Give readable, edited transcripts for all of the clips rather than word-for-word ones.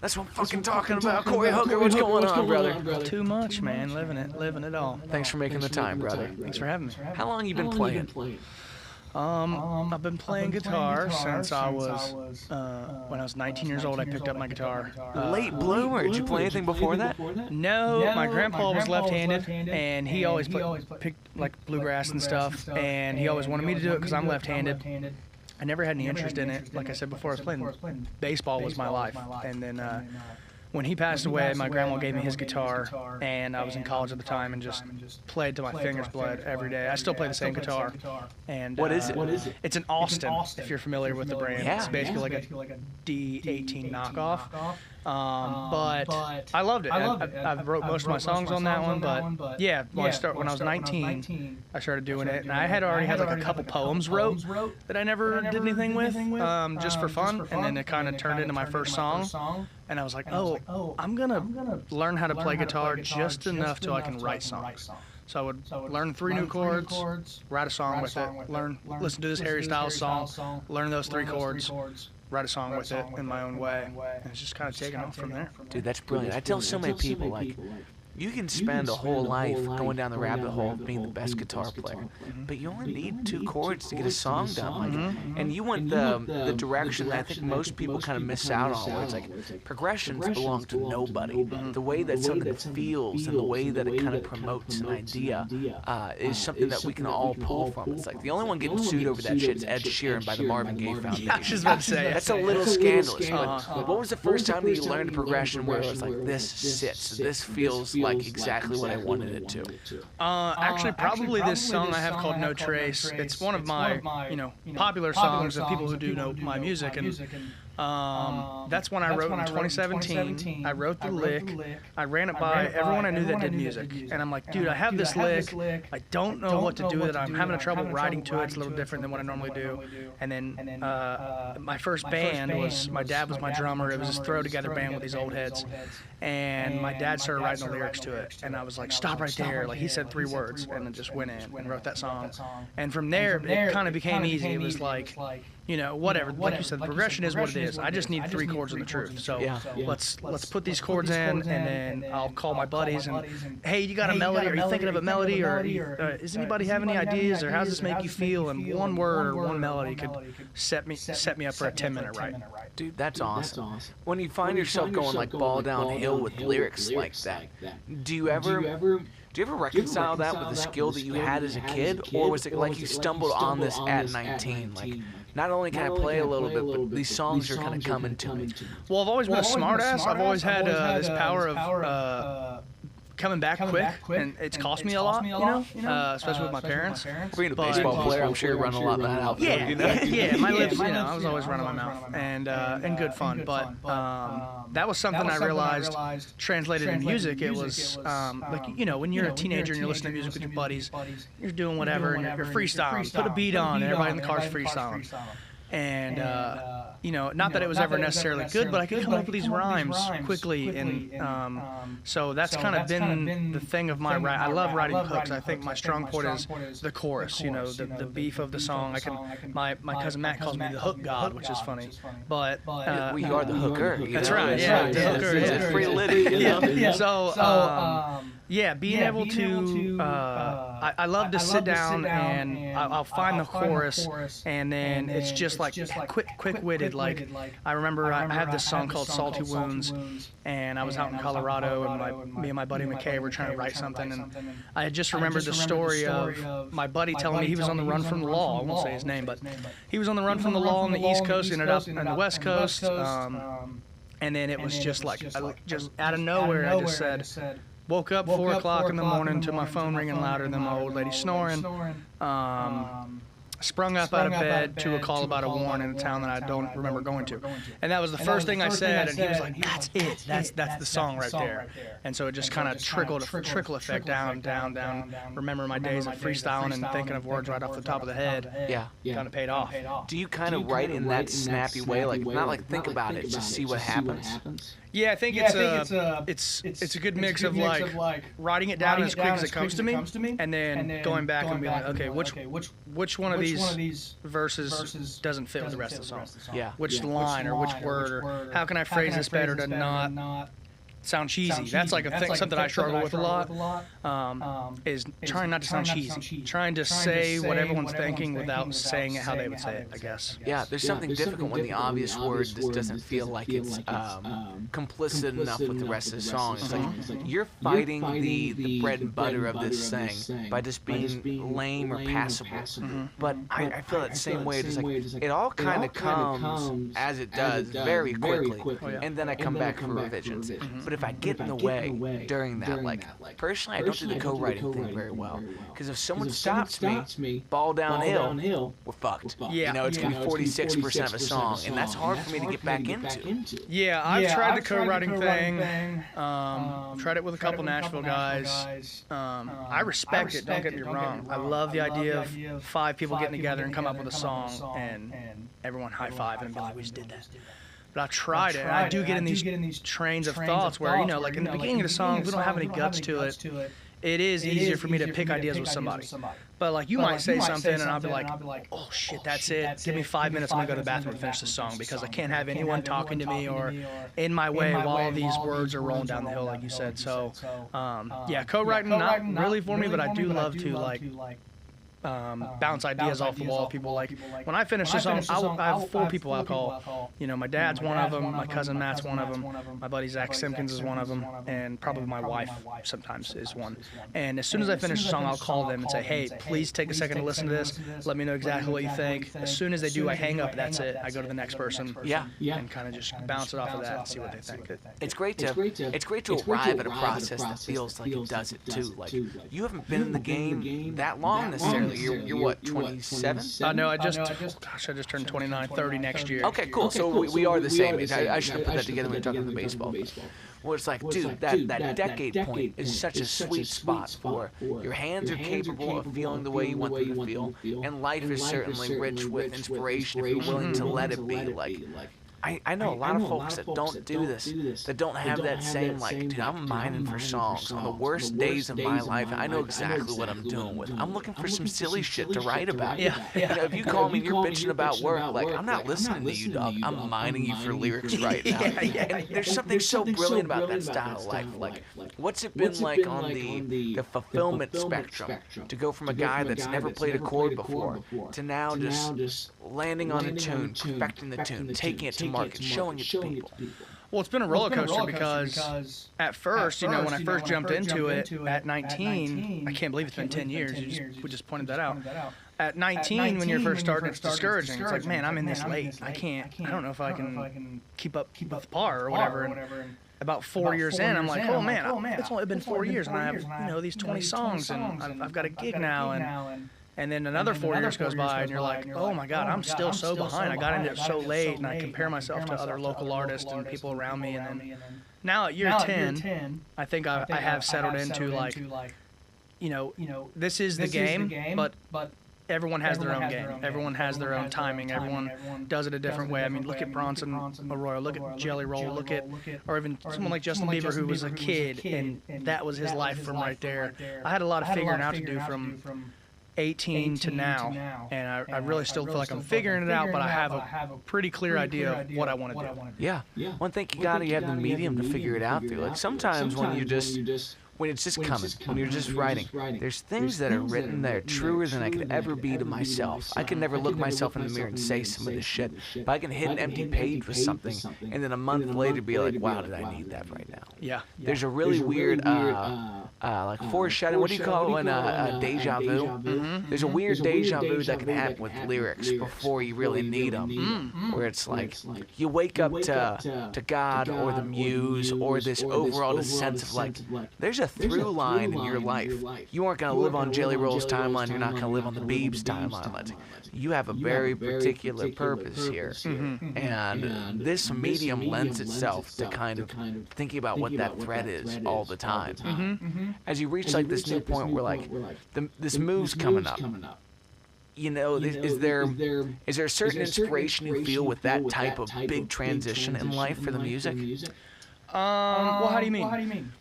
That's what I'm fucking talking about. Corey Hooker, what's going on, brother? Too much, man. Living it all. Thanks for making the time, brother. Thanks for having me. How long you been playing? I've been playing guitar since I was, when I was 19 years old, I picked up my guitar. Late bloomer. Did you play anything before that? No, my grandpa was left-handed, and he always picked like bluegrass and stuff, and he always wanted me to do it because I'm left-handed. I never had any interest in it. Like I said before, I was playing baseball was my life, and then when he passed away, my grandma gave me his guitar, and I was in college at the time and just played till my fingers bled every day. I still play the same guitar. And What is it? It's an Austin, if you're familiar with the brand. Yeah. It's basically like a D18 knockoff. But I loved it. I wrote most of my songs on that one, but yeah, when I was 19, I started doing it, and I had already had like a couple poems wrote that I never did anything with, just for fun, and then it kind of turned into my first song, and I was like, oh, I'm gonna learn how to play guitar just enough till I can write songs. So I would learn 3 new chords, write a song with it, listen to this Harry Styles song, learn those 3 chords, write a song with it in my own way, and it's just kind of taken off from there. Dude, that's brilliant. I tell so many people, like, you can spend a whole life going down the rabbit hole of being the best guitar player, but you only need 2 chords to get a song done. Like, and you went the direction that I think most people kind of miss out on, where it's like progressions belong to nobody. The way that something feels and the way that it kind of promotes an idea is something that we can all pull from. It's like the only one getting sued over that shit is Ed Sheeran by the Marvin Gaye Foundation. Yeah, I was just about to say That's a little scandalous. But what was the first time that you learned a progression where it was like, this sits, this feels like exactly what I wanted it to? Actually, probably this song I have called No Trace. It's one of my, popular songs of people who do know my music, and that's one I wrote in 2017. I wrote the lick. I ran it by everyone I knew that did music, and I'm like, dude, I have this lick. I don't know what to do with it. I'm having trouble writing to it. It's a little different than what I normally do. And then my first band was, my dad was my drummer. It was this throw-together band with these old heads, and my dad started writing the lyrics to it, and I was like, stop right there. Like, he said 3 words, and then just went in and wrote that song. And from there, it kind of became easy. It was like, whatever. Like you said, the progression is what it is. I just need 3 chords of the truth. So let's put these chords in, and then I'll call my buddies and, hey, you got a melody? Are you thinking of a melody? Or does anybody have any ideas? Or how does this make you feel? And one word or one melody could set me up for a 10-minute write. Dude, that's awesome. When you find yourself going like ball downhill with lyrics like that, do you ever reconcile that with the skill that you had as a kid, or was it like you stumbled on this at 19? Like, not only can I play a little bit, but these songs are kind of coming to me. Well, I've always been a smartass. I've always had this power of coming back quick, and it's cost me a lot, especially with my parents. Being a baseball player, I'm sure you're running a lot of that out. Yeah, my lips, I was always running my mouth, and good fun. But that was something I realized translated in music. It was when you're a teenager and you're listening to music with your buddies, you're doing whatever, and you're freestyling. Put a beat on, and everybody in the car's freestyling. And not that it was ever necessarily good, but I could come up with these rhymes quickly, and so that's kind of been the thing of my writing. I love writing hooks. I think my strong point is the chorus, the beef of the song. My cousin Matt calls me the hook god, which is funny, but we are the hooker. That's right. Yeah, the hooker. It's free litty. So. Being able to, I love to sit down and I'll find the chorus, and then it's just like quick-witted. Like, I remember I had this song called Salty Wounds, and I was out in Colorado, and me and my buddy McKay were trying to write something, and I had just remembered the story of my buddy telling me he was on the run from the law. I won't say his name, but he was on the run from the law on the East Coast, ended up on the West Coast, and then it was just like, just out of nowhere, I just said, woke up 4 o'clock in the morning to my phone ringing louder than my old lady snoring. Sprung up out of bed to a call about a warrant in a town that I don't remember going to. And that was the first thing I said, and he was like, that's it. That's the song right there. And so it just kind of trickle effect down. Remember my days of freestyling and thinking of words right off the top of the head. Yeah. Kind of paid off. Do you kind of write in that snappy way? Like, not like think about it, just see what happens? Yeah, I think it's a good mix of like writing it down as quick as it comes to me, and then going back and being like, okay, which one of these verses doesn't fit with the rest of the song? Yeah. Which line or which word, or how can I phrase this better to not sound cheesy? That's like something I struggle with a lot, is trying not to sound cheesy. Trying to say what everyone's thinking without saying it how they would say it, I guess. Yeah, there's something difficult when the obvious word just doesn't feel like it's complicit enough with the rest of the song. It's like you're fighting the bread and butter of this thing by just being lame or passable. But I feel that same way. It's like it all kind of comes as it does very quickly, and then I come back for revisions. But if I get in the way during that, like, personally, I don't do the co-writing thing very well. Because if someone stops me, ball downhill, we're fucked. Yeah. You know, it's going to be 46% of a song, and that's hard for me to get back into. Yeah, I've tried the co-writing thing. Tried it with a couple Nashville guys. I respect it, don't get me wrong. I love the idea of 5 people getting together and come up with a song, and everyone high-five and be like, we just did that. But I tried it, and I do get in these trains of thoughts where, you know, like in the beginning of the song, if we don't have any guts to it, it is easier for me to pick ideas with somebody. But like you might say something, and I'll be like, oh shit, that's it. Give me 5 minutes, I'm gonna go to the bathroom and finish the song, because I can't have anyone talking to me or in my way while these words are rolling down the hill, like you said. So, yeah, co-writing not really for me, but I do love to like bounce ideas off the wall. People like, when I finish the song, I have 4 people I'll call. You know, my dad's one of them, my cousin Matt's one of them, my buddy Zach Simpkins is one of them, and probably my wife sometimes is one. And as soon as I finish the song, I'll call them and say, hey, please take a second to listen to this. Let me know exactly what you think. As soon as they do, I hang up. That's it. I go to the next person. Yeah. And kind of just bounce it off of that and see what they think. It's great to arrive at a process that feels like it does it too. Like, you haven't been in the game that long necessarily. You're what, 27? No, I just turned 29, 30 next year. Okay, cool. So we are the same age. I should have put that together when we were talking about baseball. Well, it's like, dude, that decade point is such a sweet spot for your hands are capable of feeling the way you want them to feel, and life is certainly rich with inspiration if you're willing to let it be. Like, I know a lot of folks that don't do this, that don't have that same, like, dude, I'm mining for songs on the worst days of my life. I know exactly what I'm doing with. I'm looking for some silly shit to write about. Yeah. You know, if you call me and you're bitching about work, like, I'm not listening to you, dog. I'm mining you for lyrics right now. And there's something so brilliant about that style of life. Like, what's it been like on the fulfillment spectrum to go from a guy that's never played a chord before to now just landing on a tune, perfecting the tune, taking it to market, showing it to people? Well, it's been a roller coaster because at first, you know, when I first jumped into it at 19, I can't believe it's been 10 years. We just pointed that out. At 19, when you're first starting, it's discouraging. It's like, man, I'm in this late. I don't know if I can keep up with par or whatever. And about 4 years in, I'm like, oh man, it's only been 4 years, and I have, you know, these 20 songs, and I've got a gig now, and then another 4 years goes by, and you're like, oh my God, I'm still so behind. I got into it so late, and I compare myself to other local artists and people around me. And then now at year 10, I think I have settled into, like, you know, this is the game, but everyone has their own game. Everyone has their own timing. Everyone does it a different way. I mean, look at Bronson Arroyo, look at Jelly Roll, look at, or even someone like Justin Bieber, who was a kid, and that was his life from right there. I had a lot of figuring out to do from 18 to now, and I really still feel like I'm figuring it out, but I have a pretty clear idea of what I want to do. Yeah. One thing you have the medium to figure it out through. Like, sometimes when it's just coming, when you're just writing, there's things that are written that are truer than I could ever be to myself. I can never look myself in the mirror and say some of this shit, but I can hit an empty page with something, and then a month later be like, wow, did I need that right now? Yeah. There's a really weird, like, foreshadowing, what do you call it when, deja vu? Mm-hmm. There's a weird deja vu that can happen with lyrics before you really need them, where it's like, you wake up to God or the muse or this overall sense of, like, there's a through line in your life. You aren't going to live on Jelly Roll's timeline. You're not going to live on the Beeb's timeline. You have a very particular purpose here. Mm-hmm. And this medium lends itself to kind of thinking about what that thread is all the time. Mm-hmm. As you reach, like, this new point where, like, this move's coming up. You know, is there a certain inspiration you feel with that type of big transition in life for the music? Well, how do you mean?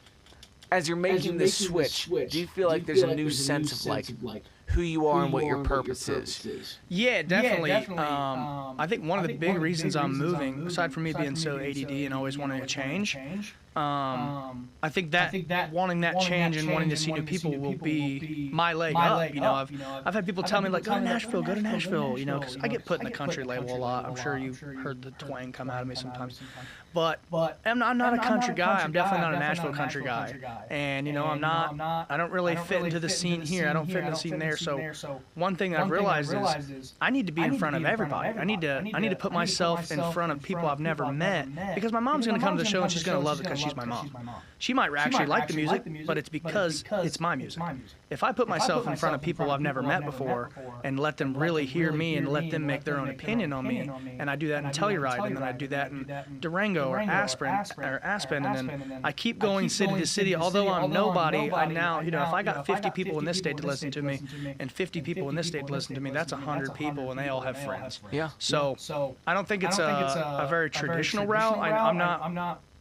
As you're making this switch, do you feel like there's a new sense of, like, who you are and what your purpose is. Yeah, definitely. I think one of the big reasons I'm moving, aside from me being so ADD and always wanting to change, I think that wanting that change and wanting to see new people will be my leg up. You know, I've had people tell me like, go to Nashville. You know, because I get put in the country label a lot. I'm sure you've heard the twang come out of me sometimes. But I'm not a country guy. I'm definitely not a Nashville country guy. And, you know, I don't really fit into the scene here. I don't fit into the scene there. So one thing I've realized is I need to be in front of everybody. I need to put myself in front of people I've never met, because my mom's going to come to the show and she's going to love it because she's my mom. She might actually like the music, but it's because it's my music. If I put myself in front of people I've never met before and let them really hear me and let them make their own opinion on me, and I do that in Telluride, and then I do that in Durango or Aspen, and then I keep going city to city. Although I'm nobody, I now, you know, if I got 50 people in this state to listen to me and 50 people in this state to listen to me, that's 100 people, and they all have friends. Yeah. So I don't think it's a very traditional route.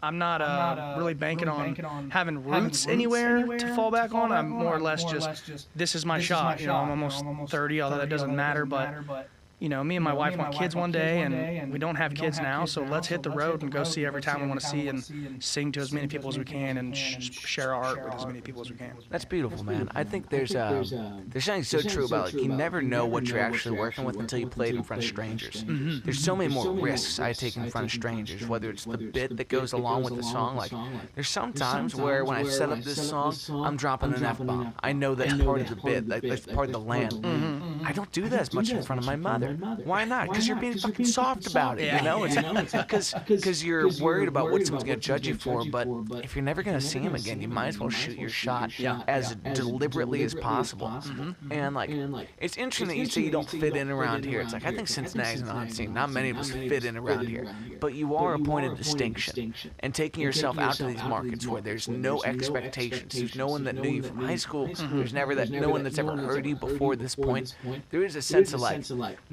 I'm not really banking on having roots anywhere to fall back on. I'm more or less just, this is my shot. You know, I'm almost 30, although that doesn't matter, but you know, me and my wife want kids one day, and we don't have kids now, so let's hit the road and go see every town we want to see and sing to as many people as we can and share our art with as many people as we can. That's beautiful, man. I think there's something so true about, like, you never know what you're actually working with until you play it in front of strangers. There's so many more risks I take in front of strangers, whether it's the bit that goes along with the song. Like, there's some times where when I set up this song, I'm dropping an F-bomb. I know that's part of the bit, that's part of the land. I don't do that as much in front of my mother. Why not? Because you're being fucking soft about it, you know? Because you're worried about what someone's going to judge you for, but if you're never going to see him again, you might as well shoot your shot as deliberately as possible. And, like, it's interesting that you say you don't fit in around here. It's like, I think Cincinnati's an odd scene. Not many of us fit in around here. But you are a point of distinction. And taking yourself out to these markets where there's no expectations, there's no one that knew you from high school, there's no one that's ever heard you before this point, there is a sense of, like,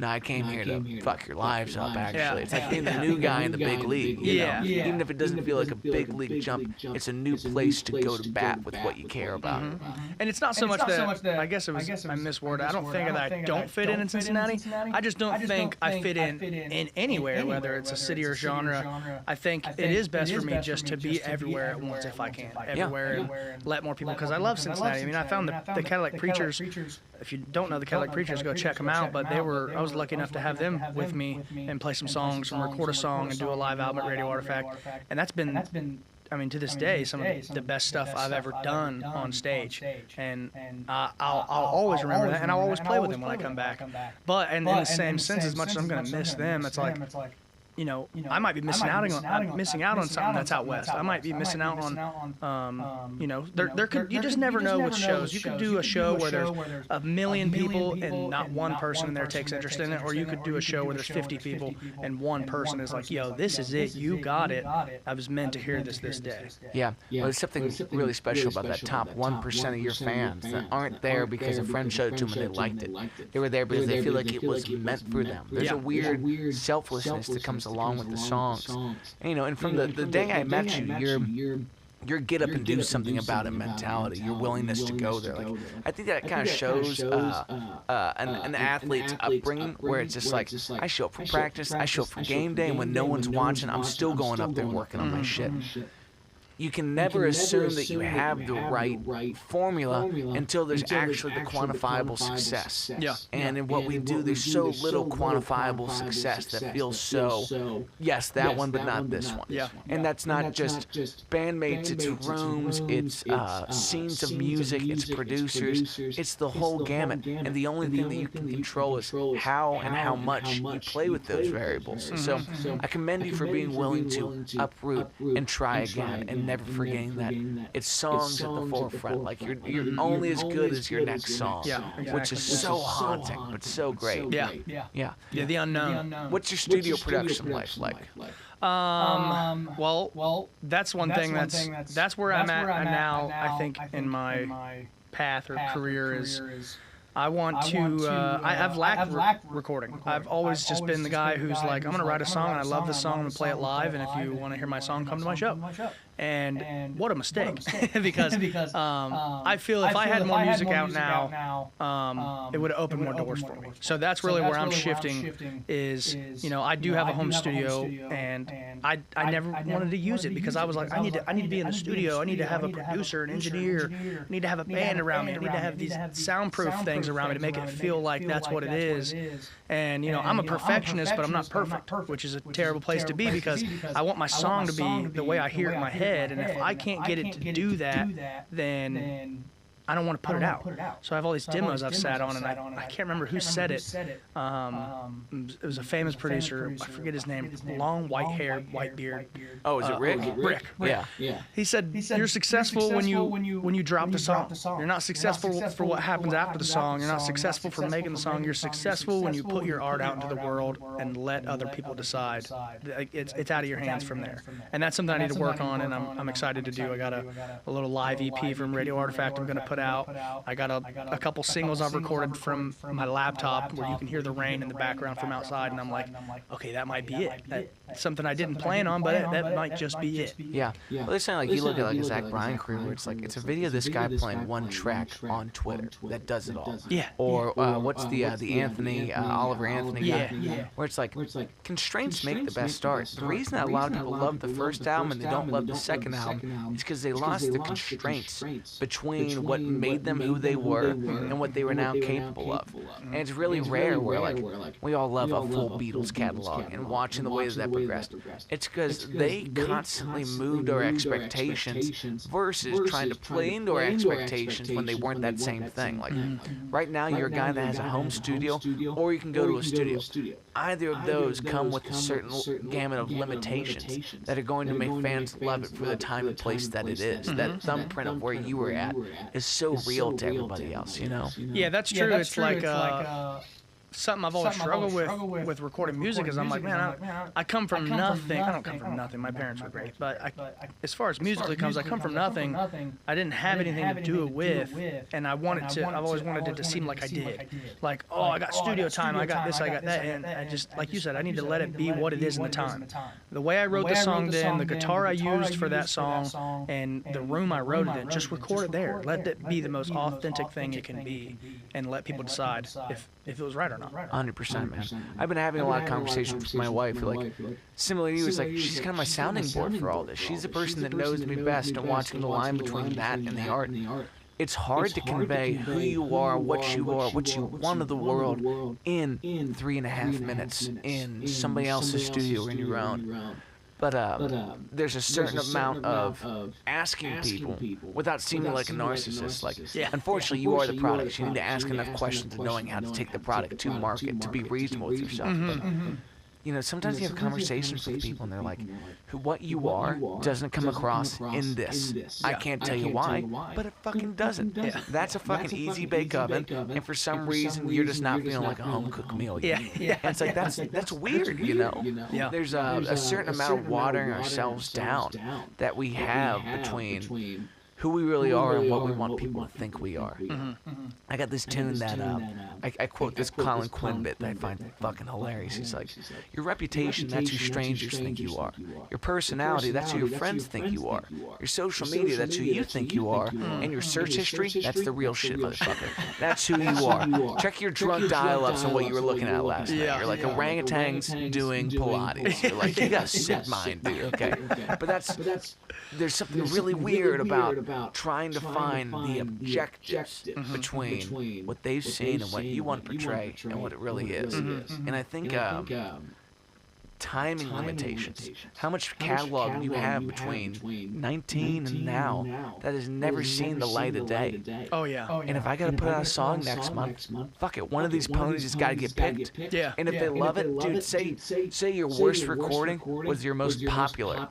no, I came here to fuck your lives up, actually. It's like being the new guy in the big league, you know? Even if it doesn't feel like a big league jump, it's a new place to go to bat with what you care about. And it's not so much that, I guess it was, I misworded. I don't think that I don't fit in Cincinnati. I just don't think I fit in anywhere, whether it's a city or genre. I think it is best for me just to be everywhere at once if I can. Everywhere and let more people, because I love Cincinnati. I mean, I found the Cadillac Preachers. If you don't know the Cadillac Preachers, go check them out. But I was lucky enough to have them with me and play some songs and record a song and do a live album at Radio Artifact. And that's been, I mean, to this day, some of the best stuff I've ever done on stage. And I'll always remember that, and I'll always play with them when I come back. But in the same sense, as much as I'm going to miss them, it's like, you know, I might be missing out on something that's out west. I might be missing out on, you know, you just never know with shows. You could do a show where there's a million people and not one person in there takes interest in it, or you could do a show where there's 50 people and one person is like, yo, this is it, you got it. I was meant to hear this day. Yeah, well, there's something really special about that top 1% of your fans that aren't there because a friend showed it to them and they liked it. They were there because they feel like it was meant for them. There's a weird selflessness that comes along with the songs. And, you know, and from the day I met you, your get up and do something about it mentality, your willingness to go there. Like, I think that kind of shows an athlete's upbringing, where it's just like, I show up for practice, I show up for game day, and when no one's watching, I'm still going up there and working on my shit. You can never assume that you have the right formula until there's actually the quantifiable success. Yeah. And in what we do, there's so little quantifiable success that feels so, yes, that one, but not this one. Yeah. And that's not just bandmates, it's rooms, it's scenes of music, it's producers, it's the whole gamut. And the only thing that you can control is how and how much you play with those variables. So I commend you for being willing to uproot and try again, and never forgetting that it's songs at the forefront. Like, you're only as good as your next song, which is so haunting, but so great. Yeah, the unknown. What's your studio production life like? Well, that's one thing that's where I'm at now, I think, in my path or career is I want to, I've lacked recording. I've always just been the guy who's like, I'm going to write a song, and I love this song, I'm going to play it live, and if you want to hear my song, come to my show. And what a mistake, because I feel if I had more music out now, it would have opened more doors for me. So that's really where I'm shifting is, you know, I do have a home studio, and I never wanted to use it because I was like, I need to be in the studio. I need to have a producer, an engineer. I need to have a band around me. I need to have these soundproof things around me to make it feel like that's what it is. And, you know, I'm a perfectionist, but I'm not perfect, which is a terrible place to be because I want my song to be the way I hear it in my head. And if I can't get it to do that, then I don't want to put it out. So I have all these demos I've sat on, and I can't remember who said it. It was a famous producer. I forget his name. Long white hair, white beard. Oh, is it Rick? Rick. Yeah. He said, "You're successful when you drop the song. You're not successful for what happens after the song. You're not successful for making the song. You're successful when you put your art out into the world and let other people decide. It's out of your hands from there. And that's something I need to work on, and I'm excited to do. I got a little live EP from Radio Artifact I'm going to put out. I got a couple singles I've recorded from my laptop where you can hear the rain in the background from outside, and I'm like, okay, that might be it. That's something I didn't plan on, but that might just be it. Yeah. Well, it's like you look at like a Zach Bryan career where it's like it's a video of this guy playing one track on Twitter that does it all. Yeah. Or what's the Anthony Oliver Anthony guy? Where it's like constraints make the best art. The reason that a lot of people love the first album and they don't love the second album is because they lost the constraints between what made them who they were and what they were now capable of. And it's really rare where like we all love a full Beatles catalog and watching the way that progressed. It's because they constantly moved our expectations versus trying to play into our expectations when they weren't that same thing. Like right now you're a guy that has a home studio, or you can go to a studio. Either of those come with a certain gamut of limitations that are going to make fans love it for the time and place that it is. That thumbprint of where you were at is so real to everybody else, you know? Yeah, that's true. It's like something I've always struggled with recording music is I'm like, man, I come from nothing. I don't come from nothing. My parents were great. But as far as musically comes, I come from nothing. I didn't have anything to do it with. And I've always wanted it to seem like I did. Like, oh, I got studio time. I got this, I got that. And I just, like you said, I need to let it be what it is in the time. The way I wrote the song then, the guitar I used for that song, and the room I wrote it in, just record it there. Let it be the most authentic thing it can be. And let people decide if it was right or not. 100%, man. I've been having a lot of conversations with my wife who, like, similar to you, is like, she's kind of my sounding board for all this. She's the person that knows me best and watching the line between that and the art. It's hard to convey who you are, what you want of the world in 3.5 minutes in somebody else's studio or in your own. But there's a certain amount of asking people without seeming like a narcissist. Like, unfortunately, you are the product. You need to ask enough questions and knowing how to take the product to market to be reasonable with yourself. But, you know, sometimes you have conversations with people and they're like, what you are doesn't come across in this. I can't tell you why, but it fucking doesn't. That's a fucking easy bake oven, and for some reason you're just not feeling like a home-cooked meal yet. And it's like, that's weird, you know? There's a certain amount of watering ourselves down that we have between who we really are and what we want people to think we are. I got this tune that, I quote this Colin Quinn bit that I find fucking hilarious. He's like, your reputation, that's who strangers think you are. Your personality, that's who your friends think you are. Your social media, that's who you think you are. And your search history, that's the real shit, motherfucker. That's who you are. Check your drunk dial-ups on what you were looking at last night. You're like orangutans doing Pilates. You're like, you got a sick mind, dude. Okay. But there's something really weird about trying to find the objectives between what they've seen and what you want to portray and what it really is. And I think timing limitations, how much catalog you have between 19 and now that has never seen the light of day. Oh, yeah. And if I got to put out a song next month, fuck it, one of these ponies has got to get picked. And if they love it, dude, say your worst recording was your most popular.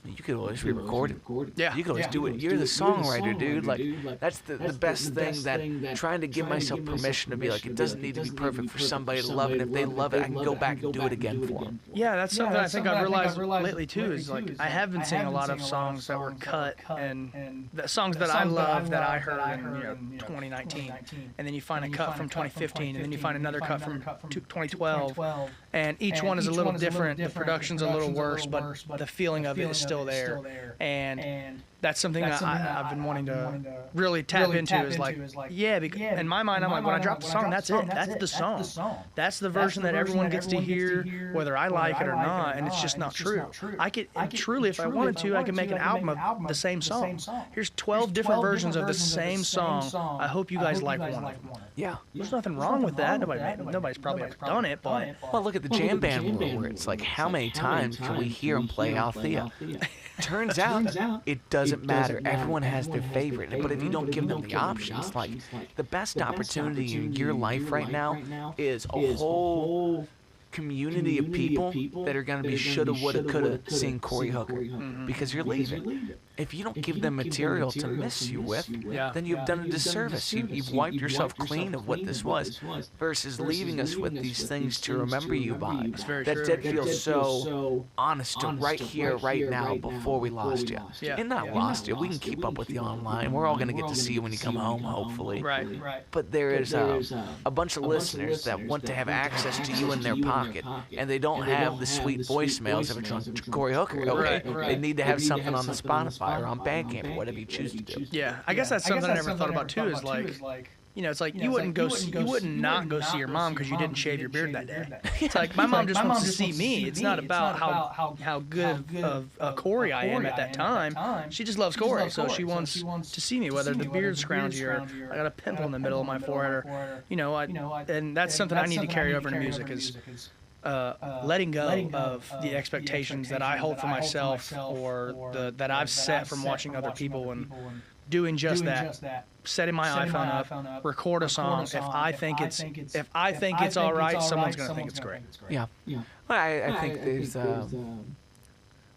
You could always re-record it. Yeah. You could always do it. You're the songwriter, dude. Like, that's the best thing, that trying to give myself permission to be like, it doesn't need to be perfect for somebody to love it. If they love it, I can go back and do it again for them. Yeah, that's something I think I've realized lately, too, is like, I have been seeing a lot of songs that were cut, and the songs that I love that I heard in 2019, and then you find a cut from 2015, and then you find another cut from 2012, and each one is a little different. The production's a little worse, but the feeling of it is still there. And that's something that I've been wanting to really tap into is like, because in my mind, I'm like, when I drop the song, that's it. That's the song. That's the version that everyone gets to hear, whether I like it or not, and it's just not true. I could truly, if I wanted to, I could make an album of the same song. Here's 12 different versions of the same song. I hope you guys like one of them. Yeah. There's nothing wrong with that. Nobody's probably ever done it, but... Well, look at the jam band world where it's like, how many times can we hear them play Althea? Turns out, it doesn't matter. Everyone has their favorite. But if you don't give them the options, like, the best opportunity in your life right now is a whole community of people that are going to be shoulda, woulda, coulda sing Corey Hooker because you're leaving. If you don't give them material to miss you with, then you've done a disservice. You've wiped yourself clean of what this was versus leaving us with these things to remember you by. That did feel so honest to right here, right now, before we lost you. And not lost you. We can keep up with you online. We're all going to get to see you when you come home, hopefully. But there is a bunch of listeners that want to have access to you in their pocket, and they don't have the sweet voicemails of a drunk Corey Hooker. Okay? They need to have something on the Spotify or on Bandcamp or whatever you choose to do. Yeah, I guess that's something I never thought about too. Is like, you know, it's like you wouldn't not go see your mom because you didn't shave your beard that day. It's like my mom just wants to see me. It's not about how good of a Corey I am at that time. She just loves Corey, so she wants to see me, whether the beard's scroungy or I got a pimple in the middle of my forehead, or and that's something I need to carry over into music is. Letting go of the expectations that I hold for myself or that I've set from watching other people and doing just that. Setting my iPhone up, record a song. If I think it's all right, someone's gonna think it's great. Yeah. Well, I think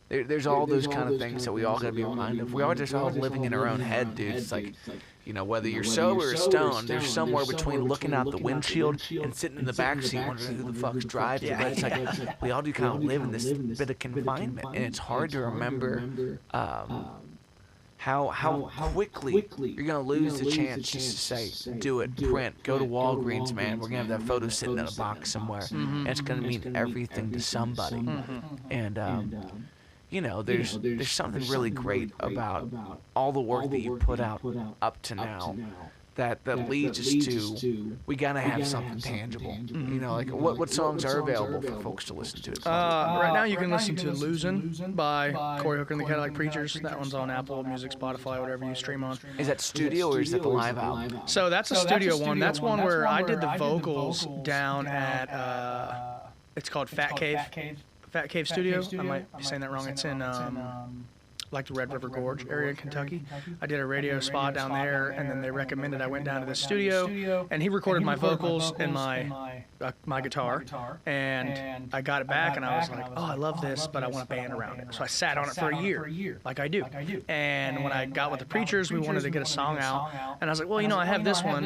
there's all those kind of things that we all gotta be reminded of. We are just all living in our own head, dude. It's like, you know, whether you're sober or stoned, there's somewhere between looking out the windshield and sitting in the backseat wondering who the fuck's driving. But it's like we all do kind of live in this bit of confinement, and it's hard to remember how quickly you're gonna lose the chance just to say, do it, print, go to Walgreens, man. We're gonna have that photo sitting in a box somewhere, and it's gonna mean everything to somebody. And you know, there's something really great about all the work that you put out up to now that leads us to we gotta have something tangible. You know, like what songs are available for folks to listen to? Right now you can listen to Losin by Corey Hooker and the Cadillac Preachers. That one's on Apple Music, Spotify, whatever you stream on. Is that studio or is that the live album? So that's a studio one. That's one where I did the vocals down at it's called Fat Cave Studio. I might be saying that wrong. It's in like the Red River Gorge area in Kentucky. I did a radio spot down there, and then they recommended I went down to the studio, and he recorded my vocals and my guitar, and I got it back, and I was like, oh, I love this, but I want a band around it. So I sat on it for a year, like I do. And when I got with the Preachers, we wanted to get a song out, and I was like, well, you know, I have this one.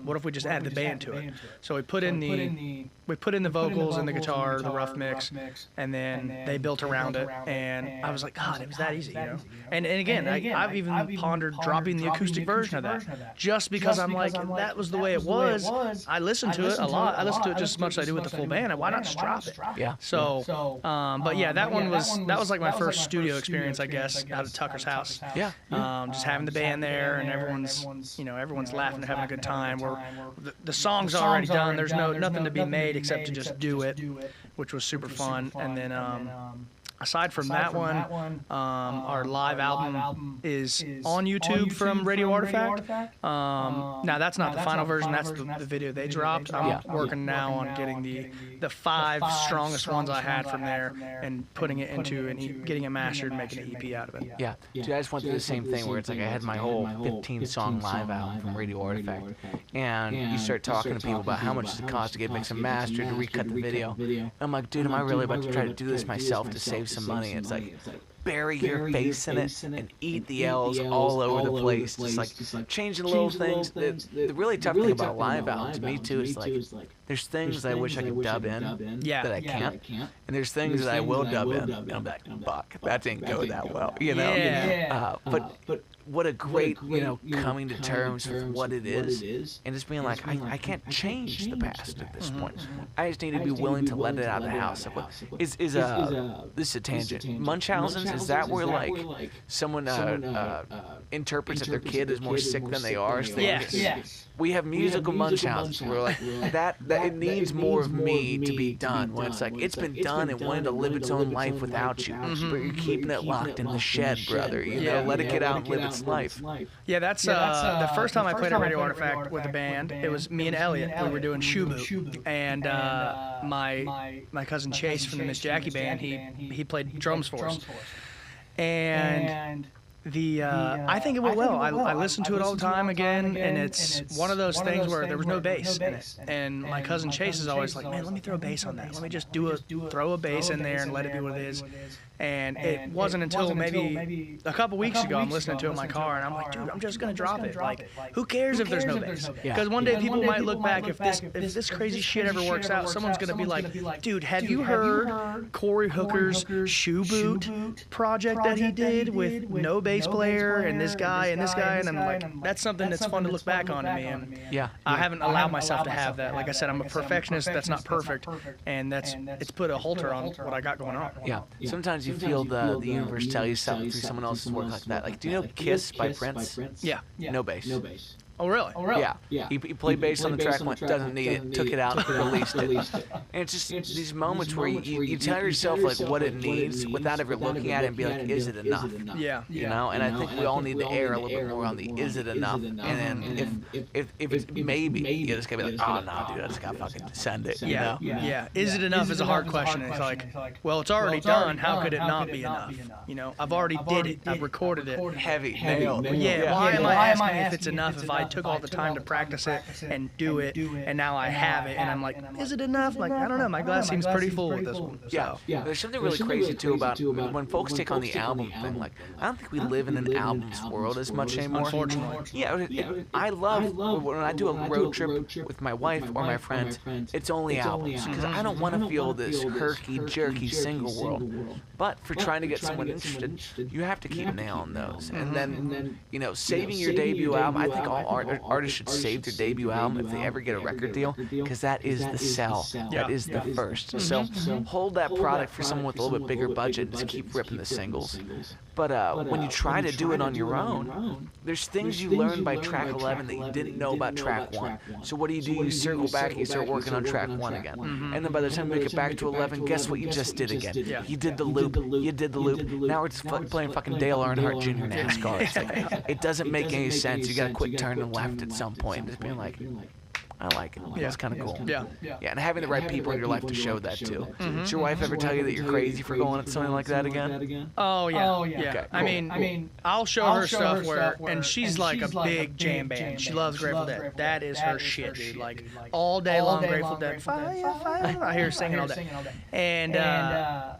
What if we just add the band to it? So we put in the vocals and the guitar, the rough mix, and then they built around it, and I was like, God, it was that easy, you know? And again, I've even pondered dropping the acoustic version of that, just because I'm like, that was the way it was. I listened to it a lot. I listened to it just as much as I do with the full band, and why not just drop it? Yeah. So, but yeah, that was like my first studio experience, I guess, out of Tucker's house. Yeah. Just having the band there, and everyone's laughing and having a good time. The song's already done. There's nothing to be made except to just do it, which was super fun. And then aside from that one, our live album is on YouTube from Radio Artifact. Now that's not the final version. That's the video they dropped. I'm working now on getting the 5 strongest ones I had from there and putting it into getting it mastered and making an EP out of it. Yeah. Dude, I just went through the same thing where it's like I had my whole 15-song live album from Radio Artifact, and you start talking to people about how much does it cost to get mixed and mastered, to recut the video. And I'm like, dude, am I really about to try to do this myself to save some money? It's like, bury your face in it and eat the L's all over the place. Just like changing little things. The really tough thing about live album to me too is like there's things I wish I could dub in that I can't, and there's things that I will dub in, and I'm like, fuck, that didn't go that well, you know. But what a great, coming to terms with what it is, and just being like, I can't change the past at this point. I just need to be willing to let it out of the house. This is a tangent. Munchausen's, is that where like someone interprets that their kid is more sick than they are? So we have musical Munchausen's. We're like that it needs more of me to be done. When it's like it's been done and wanted to live its own life without you, but you're keeping it locked in the shed, brother. You know, let it get out and live its life. Yeah, that's the first time I played a Radio Artifact with a band. It was me and Elliot. We were doing Shubu, and my cousin Chase from the Miss Jackie band. He played drums for us, and I think it went well. I listened to it all the time again, and it's one of those things where there was no bass in it. And my cousin Chase is always like, man, let me throw a bass on that. Let me just throw a bass in there and let it be what it is. And it wasn't until maybe a couple weeks ago I'm listening to it in my car, and I'm like, dude, I'm just going to drop it. Like, who cares if there's no bass? Because one day people might look back, if this crazy shit ever works out, someone's going to be like, dude, have you heard Corey Hooker's Shoe Boot project that he did with no bass player and this guy and this guy? And I'm like, that's something that's fun to look back on to me. And I haven't allowed myself to have that. Like I said, I'm a perfectionist. That's not perfect. And it's put a halter on what I got going on. Yeah. Sometimes you feel the universe tell you something through someone else's work like that. Like, do you know Kiss by Prince? Yeah. No bass. Oh, really? Yeah. He played bass on the track, went, doesn't need it, took it out, released it. And it's just these moments where you tell yourself, like, what it needs without ever looking at it and be like, is it enough? Yeah. You know? And I think we all need to err a little bit more on the is it enough? And then if it's maybe, you just gotta be like, oh, no, dude, I just gotta fucking send it. You know? Yeah. Is it enough is a hard question. It's like, well, it's already done. How could it not be enough? You know, I've already did it. I've recorded it. Heavy. Nailed. Yeah. Why am I asking if it's enough if I took all the time to practice it and do it, and now I have it, and I'm like, is it enough? Like, I don't know. My glass seems pretty full with this one. So. Yeah. There's something really crazy too about when folks take on the album thing. Like, I don't think we live in an albums world as much anymore. Unfortunately. Yeah. I love when I do a road trip with my wife or my friends. It's only albums because I don't want to feel this herky jerky single world. But for trying to get someone interested, you have to keep nailing those. And then saving your debut album. I think all artists should save their debut album if they ever get a record deal, because that is the sell. That is the first. So hold that product for someone with a little bit bigger budget and just keep ripping the singles. But when you try to do it on your own, there's things you learn by track 11 that you didn't know about track 1. So what do? You circle back and you start working on track 1 again. And then by the time you make it back to 11, guess what you just did again? You did the loop. You did the loop. Now we're just playing fucking Dale Earnhardt Jr. NASCAR. It's like, it doesn't make any sense. You got to quit turning left at some point. Just being like, I like it. It's kind of cool. Yeah, and having the right people in your life to show that too. Does your wife ever tell you that you're crazy for going at something like that again? Oh yeah. Okay, cool. I mean, I'll show her stuff and she's like a big jam band. She loves Grateful Dead. That is her shit, dude. Like all day long, Grateful Dead. Fire, fire. I hear her singing all day. And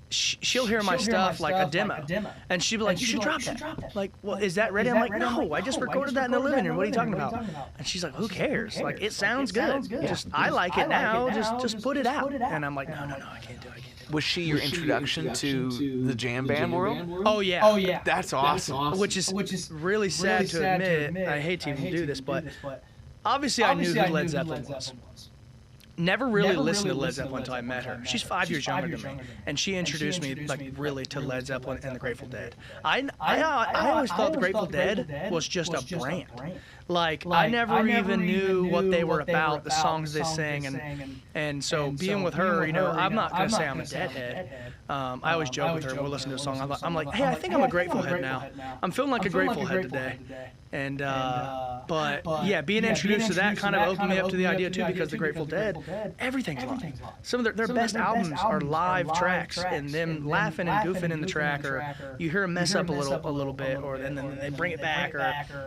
she'll hear my stuff like a demo, and she'll be like, you should drop that. Like, well, is that ready? I'm like, no, I just recorded that in the living room. What are you talking about? And she's like, who cares? Like, it sounds good. Just, I like it now. Just put it out. And I'm like, no, I can't do it. Was she your introduction to the jam band world? Oh yeah. That's awesome. Which is really sad to admit. I hate to even do this, but obviously I knew who Led Zeppelin was. Never really listened to Led Zeppelin until I met her. She's 5 years younger than me, and she introduced me like really to Led Zeppelin and the Grateful Dead. I always thought the Grateful Dead was just a brand. Like I never even knew what they were about, the songs they sang, and so being with her, I'm not gonna say I'm a Deadhead. I always joke with her when we listen to a song. I'm like, hey, I think I'm a Grateful Head now. I'm feeling like a Grateful Head today. And but yeah, being introduced to that kind of opened me up to the idea too, because the Grateful Dead, everything's live. Some of their best albums are live tracks, and them laughing and goofing in the track, or you hear them mess up a little bit, or then they bring it back,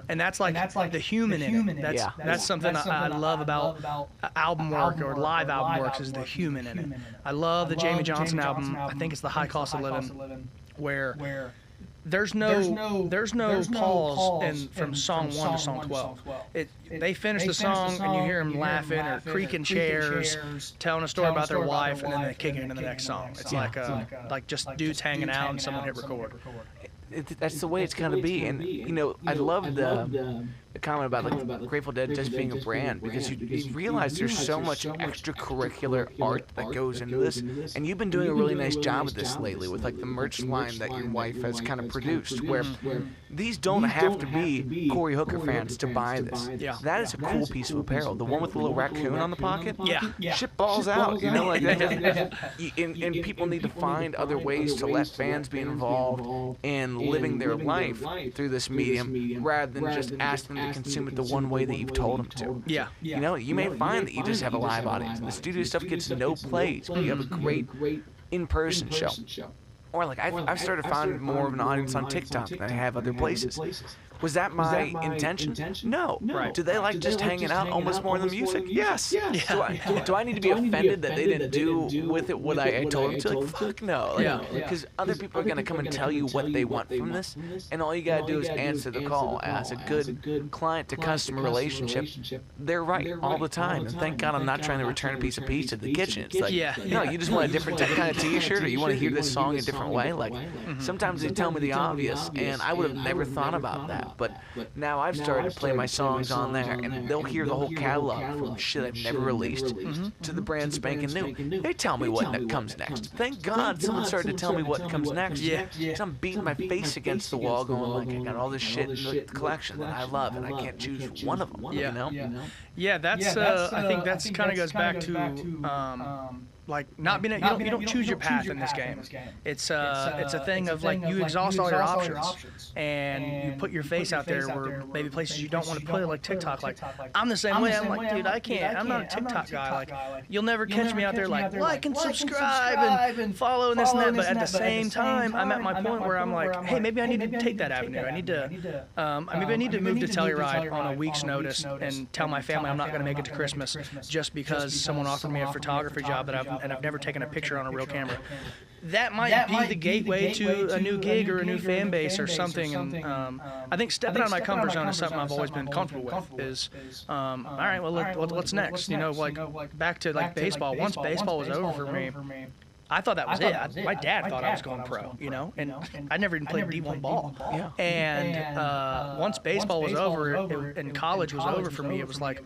and that's like the human in it. That's something I love about album work or live album works, is the human in it. I love the Jamie Johnson album. I think it's The High Cost of Living, where there's no pause from song 1 to song 12. They finish the song and you hear them laughing or creaking chairs, telling a story about their wife, and then they kick into the next song. It's like just dudes hanging out and someone hit record. That's the way it's gonna be, and I love the comment about like Grateful Dead just being a brand, because you realize there's so much extracurricular art that goes into this, and you've been doing a really nice job with this lately with like the merch line that your wife has kind of produced, where these don't have to be Corey Hooker fans to buy this. That is a cool piece of apparel. The one with the little raccoon on the pocket, shit balls out, like that. And people need to find other ways to let fans be involved in living their life through this medium, rather than just ask them to consume it the one way that you've told them to. You may find that you just have a live audience, and the studio stuff gets no plays, but you have a great in-person show. Or like I've started finding more of an audience on TikTok than I have other places. Was that my intention? No. Do they like just hanging out almost more than the music? Yes. Do I need to be offended that they didn't do with it what I told them to? Like, fuck no. Because other people are going to come and tell you what they want from this, and all you got to do is answer the call. As a good client-to-customer relationship, they're right all the time. And thank God I'm not trying to return a piece of pizza to the kitchen. It's like, no, you just want a different kind of T-shirt, or you want to hear this song a different way. Like, sometimes they tell me the obvious, and I would have never thought about that. But now I've started to play my songs on there, and they'll hear the whole catalog from shit I've never released to the brand spanking new. They tell me what comes next. Thank God someone started to tell me what comes next. Because I'm beating my face against the wall going like, I got all this shit in the collection that I love, and I can't choose one of them, that's I think that's kind of goes back to like not being you don't choose your path in this game. It's a thing of like you exhaust all your options and you put your face out there where maybe places you don't want to put it, like TikTok. Like I'm the same way. I'm like, dude, I can't. I'm not a TikTok guy. Like you'll never catch me out there like and subscribe and follow and this and that. But at the same time, I'm at my point where I'm like, hey, maybe I need to take that avenue. I need to maybe I need to move to Telluride on a week's notice and tell my family I'm not going to make it to Christmas just because someone offered me a photography job that I've never taken a picture on a real camera. That might be the gateway to a new gig or a new fan base or something. And I think stepping out of my comfort zone is something I've always been comfortable with. Is all right, well, what's next? Like back to like baseball. Once baseball was over for me, I thought that was it. My dad thought I was going pro, and I never even played D1 ball. And once baseball was over and college was over for me, it was like,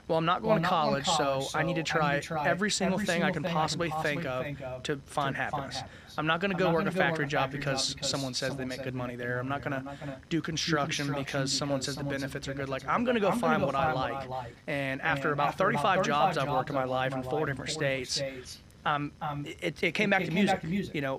well, I'm not going to college, so I need to try every single thing I can possibly think of to find happiness. I'm not going to go work a factory job because someone says they make good money there. I'm not going to do construction because someone says the benefits are good. Like, I'm going to go find what I like. And after about 35 jobs I've worked in my life in 4 different states, it came back to music,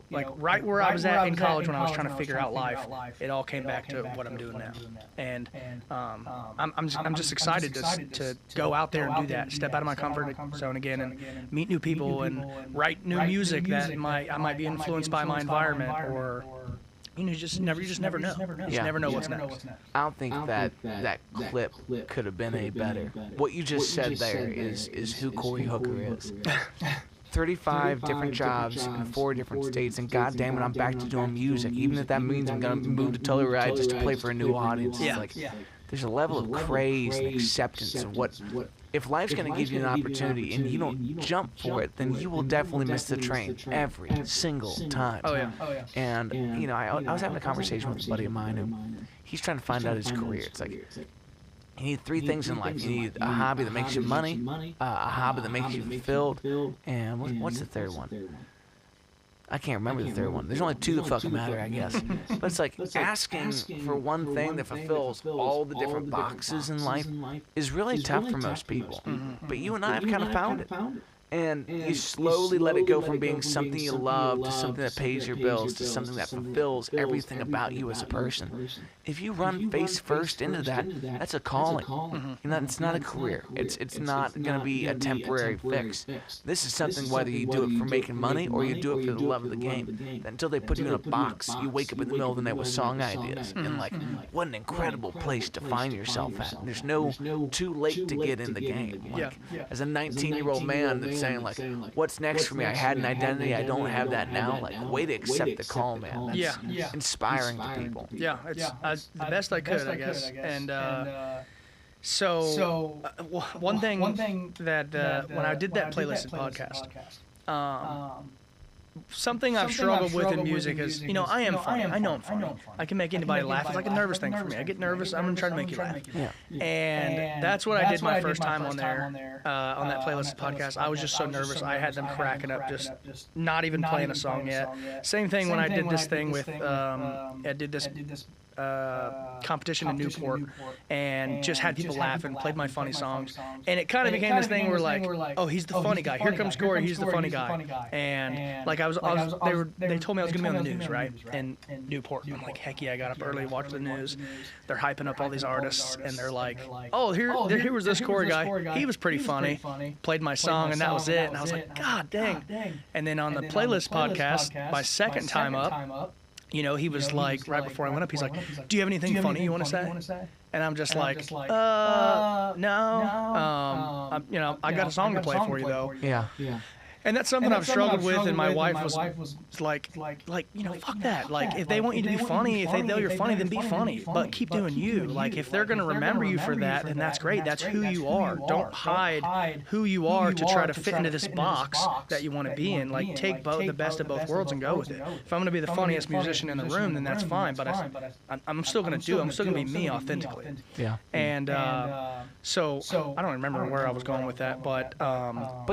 like right where I was at in college when I was trying to figure out life. It all came back to what I'm doing now, and I'm just excited to go out there and do that, step out of my comfort zone again, and meet new people and write new music that I might be influenced by my environment, or you just never know. You just never know what's next. I don't think that clip could have been any better. What you just said there is who Corey Hooker is. 35 different jobs in 4 different states, and goddamn it, I'm back to doing music, even if that means I'm gonna move to Telluride just to play for a new audience. It's like, there's a level of craze and acceptance of what. If life's gonna give you an opportunity and you don't jump for it, then you will definitely miss the train every single time. And I was having a conversation with a buddy of mine who he's trying to find out his career. It's like, you need 3 things in life. You need a hobby that makes you money, a hobby that makes you fulfilled, and what's the third one? I can't remember the third one. There's only 2 that fucking matter, I guess. But it's like asking for one thing that fulfills all the different boxes in life is really tough for most people. But you and I have kind of found it. And you slowly let it go from being something you love to something that pays your bills to something that fulfills everything about you as a person. If you run face first into that, that's a calling. It's not a career. It's not going to be a temporary fix. This is something, whether you do it for making money or you do it for the love of the game. Until they put you in a box, you wake up in the middle of the night with song ideas. And like, what an incredible place to find yourself at. There's no too late to get in the game. Like, as a 19-year-old man that's saying like, what's next for me? I had an identity, I don't have that now. Like, way to accept the call, man. That's inspiring to people. Yeah, it's the best I could, I guess. And so one thing that when I did that playlisted podcast, something I've struggled with in music is, I am funny. I know I'm funny. I can make anybody laugh. It's like a nervous thing for me. I get nervous. I'm going to try to make you laugh. Yeah. And that's what I did my first time on there, on that playlist podcast. I was just so nervous. I had them cracking up, just not even playing a song yet. Same thing when I did this thing with, I did this competition in Newport and just had people laughing, played my funny songs, and it kind of became this thing where like, oh, he's the funny guy. Here comes Corey. He's the funny guy. And like they told me I was gonna be on the news, right? In Newport. And I'm like, heck yeah! I got up early, watched the news. They're hyping up all these artists, and they're like, oh, here was this Corey guy. He was pretty funny. Played my song, and that was it. And I was like, God dang! And then on the playlist podcast, my second time up, he was like, right before I went up, he's like, do you have anything funny you want to say? And I'm just like, no. I got a song to play for you, though. Yeah. And that's something I've struggled with, and my wife was like, fuck that. Like, if they want you to be funny, if they know you're funny, then be funny. But keep doing you. Like, if they're going to remember you for that, then that's great. That's who you are. Don't hide who you are to try to fit into this box that you want to be in. Like, take the best of both worlds and go with it. If I'm going to be the funniest musician in the room, then that's fine. But I'm still going to do it. I'm still going to be me authentically. Yeah. And so I don't remember where I was going with that, but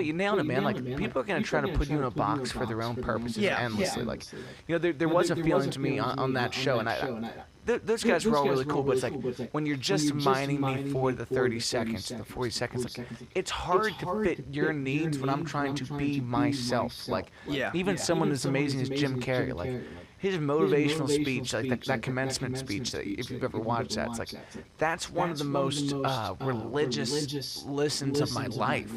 you nailed it, man. Like, people are going to try to put you in a box for their own purposes endlessly. Like, there was a feeling to me on that show, and those guys were all really cool, but it's like, when you're just mining me for the 30 seconds, the 40 seconds, like, it's hard to fit your needs when I'm trying to be myself. Like, even someone as amazing as Jim Carrey, like, his motivational speech, like that commencement speech, that if you've ever watched that, it's like, that's one of the most religious listens of my life,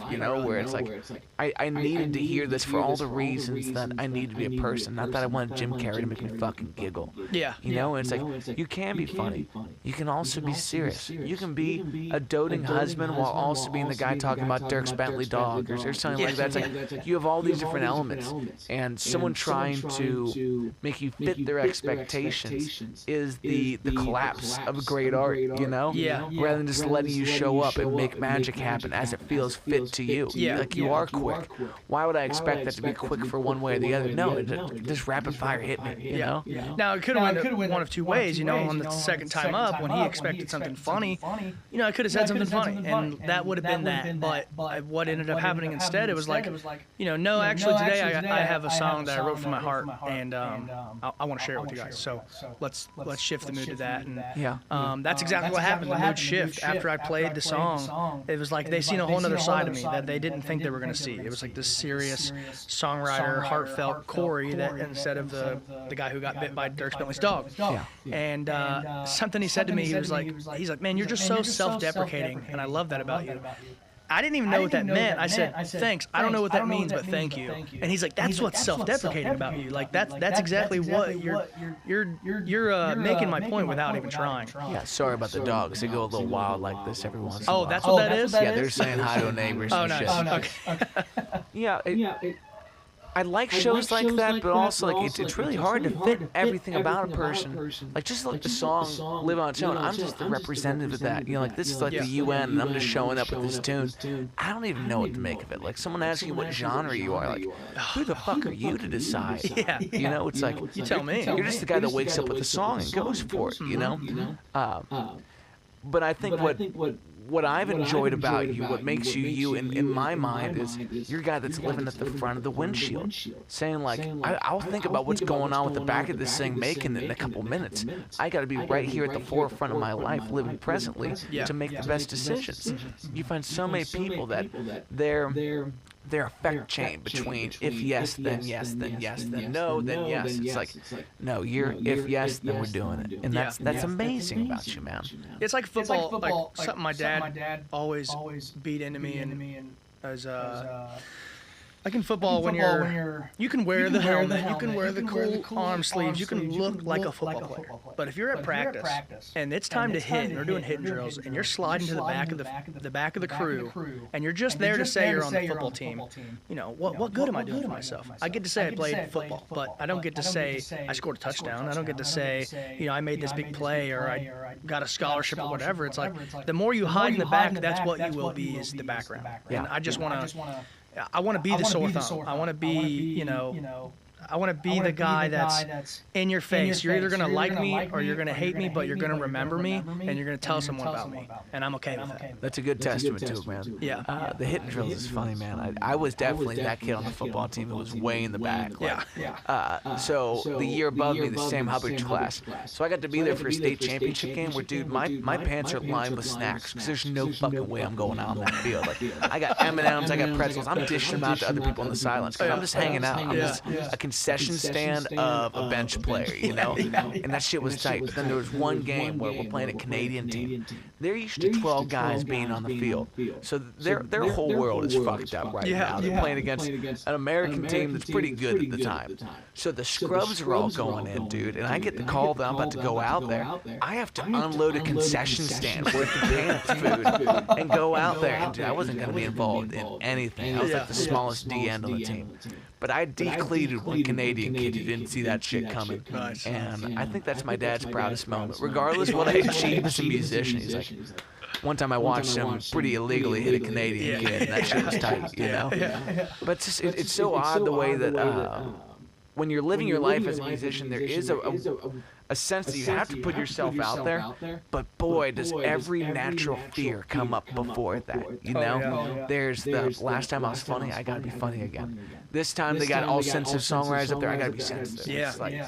where it's like, I needed to hear this for all the reasons that I need to be a person, not that I wanted Jim Carrey to make me fucking giggle. Yeah. And it's like, you can be funny. You can also be serious. You can be a doting husband while also being the guy talking about Dirk's Bentley dog or something like that. It's like, you have all these different elements, and someone trying to make you fit their expectations is the collapse of great art, rather than just letting you show up and make magic happen as it feels fit to you. Like, you are quick. Why would I expect that to be quick for one way or the other? No, just rapid fire hit me, Now, it could have went one of two ways, on the second time up, when he expected something funny, I could have said something funny, and that would have been that. But what ended up happening instead, it was like, no, actually today I have a song that I wrote from my heart, and I want to share it with you guys. So let's shift the mood to that. And that's exactly what happened. The mood shift after I played the song. It was like they seen a whole other side of me that they didn't think they were going to see. It was like this serious songwriter, heartfelt Corey, that instead of the guy who got bit by Dirk Bentley's dog. And something he said to me, he's like, man, you're just so self-deprecating, and I love that about you. I didn't even know what that meant. I said, thanks. I don't know what that means, but thank you. And he's like, that's what's self-deprecating about you. Like, that's exactly what you're making my point without even trying. Yeah, sorry about the dogs. They go a little wild like this every once in a while. Oh, that's what that is? Yeah, they're saying hi to neighbors and nice. shit. Oh, okay. Yeah, I like shows like that, but also like it's really hard to fit everything about a person. Like, just let the song live on its own. I'm just the representative of that. Like, this is like the UN, and I'm just showing up with this tune. I don't even know what to make of it. Like, someone asks you what genre you are, like, who the fuck are you to decide? It's like, you tell me. You're just the guy that wakes up with a song and goes for it. But I think what I've enjoyed about you, what makes you you in my mind, is you're a guy that's living at the front of the windshield, saying like, I'll think about what's going on with the back of this thing, making it in a couple minutes. I got to be right here at the forefront of my life, living presently, to make the best decisions. You find so many people that their effect chain between if yes, then yes, then yes, then no, then yes. It's like, no, you're if yes, then we're doing it. And that's amazing about you, man. It's like football, like something my dad always beat into me, and as Like in football, when you can wear the helmet, you can wear the cool arm sleeves, you can look like a football player. But if you're at practice and it's time to hit, and we're doing hitting drills, and you're sliding to the back of the crew, and you're just there to say you're on the football team, you know, what good am I doing for myself? I get to say I played football, but I don't get to say I scored a touchdown. I don't get to say, you know, I made this big play or I got a scholarship or whatever. It's like the more you hide in the back, that's what you will be, is the background. And I just want to. I want to be the sore thumb. I want to be, you know, I want to be the guy that's in your face. You're either going to like me or you're going to hate me, but you're going to remember me and you're going to tell someone about me. And I'm okay with that. That's a good testament to it, man. Yeah. The hitting drills is funny, man. I was definitely that kid on the football team who was way in the back. Like, so the year above me, the Sam Hubbard class. So I got to be there for a state championship game where, dude, my pants are lined with snacks because there's no fucking way I'm going out on that field. Like, I got M&Ms, I got pretzels. I'm dishing them out to other people on the sidelines because I'm just hanging out. I'm just a concession stand of a bench player, you know? And that shit was tight. But then there was one game where we're playing a Canadian team. They're used to 12 guys being on the field. So their whole world is fucked up right now. They're playing against an American team that's pretty good at the time. So the scrubs are all going in, dude. And I get the call that I'm about to go out there. I have to unload a concession stand worth of pants food and go out there. And dude, I wasn't going to be involved in anything. I was like the smallest D end on the team. But I decleated one Canadian kid who didn't see that shit coming. And I think that's my dad's proudest moment. Regardless of what I achieved as a musician, he's like, one time I watched him pretty illegally hit a Canadian kid, and that shit was tight, you know? But it's just, it's so odd the way that when you're living your life as a musician, there is a sense that you have to put yourself out there, but boy, does every natural fear come up before that, you know? There's the last time I was funny, I gotta be funny again. This time they got all sensitive songwriters up there, I gotta be sensitive. It's like,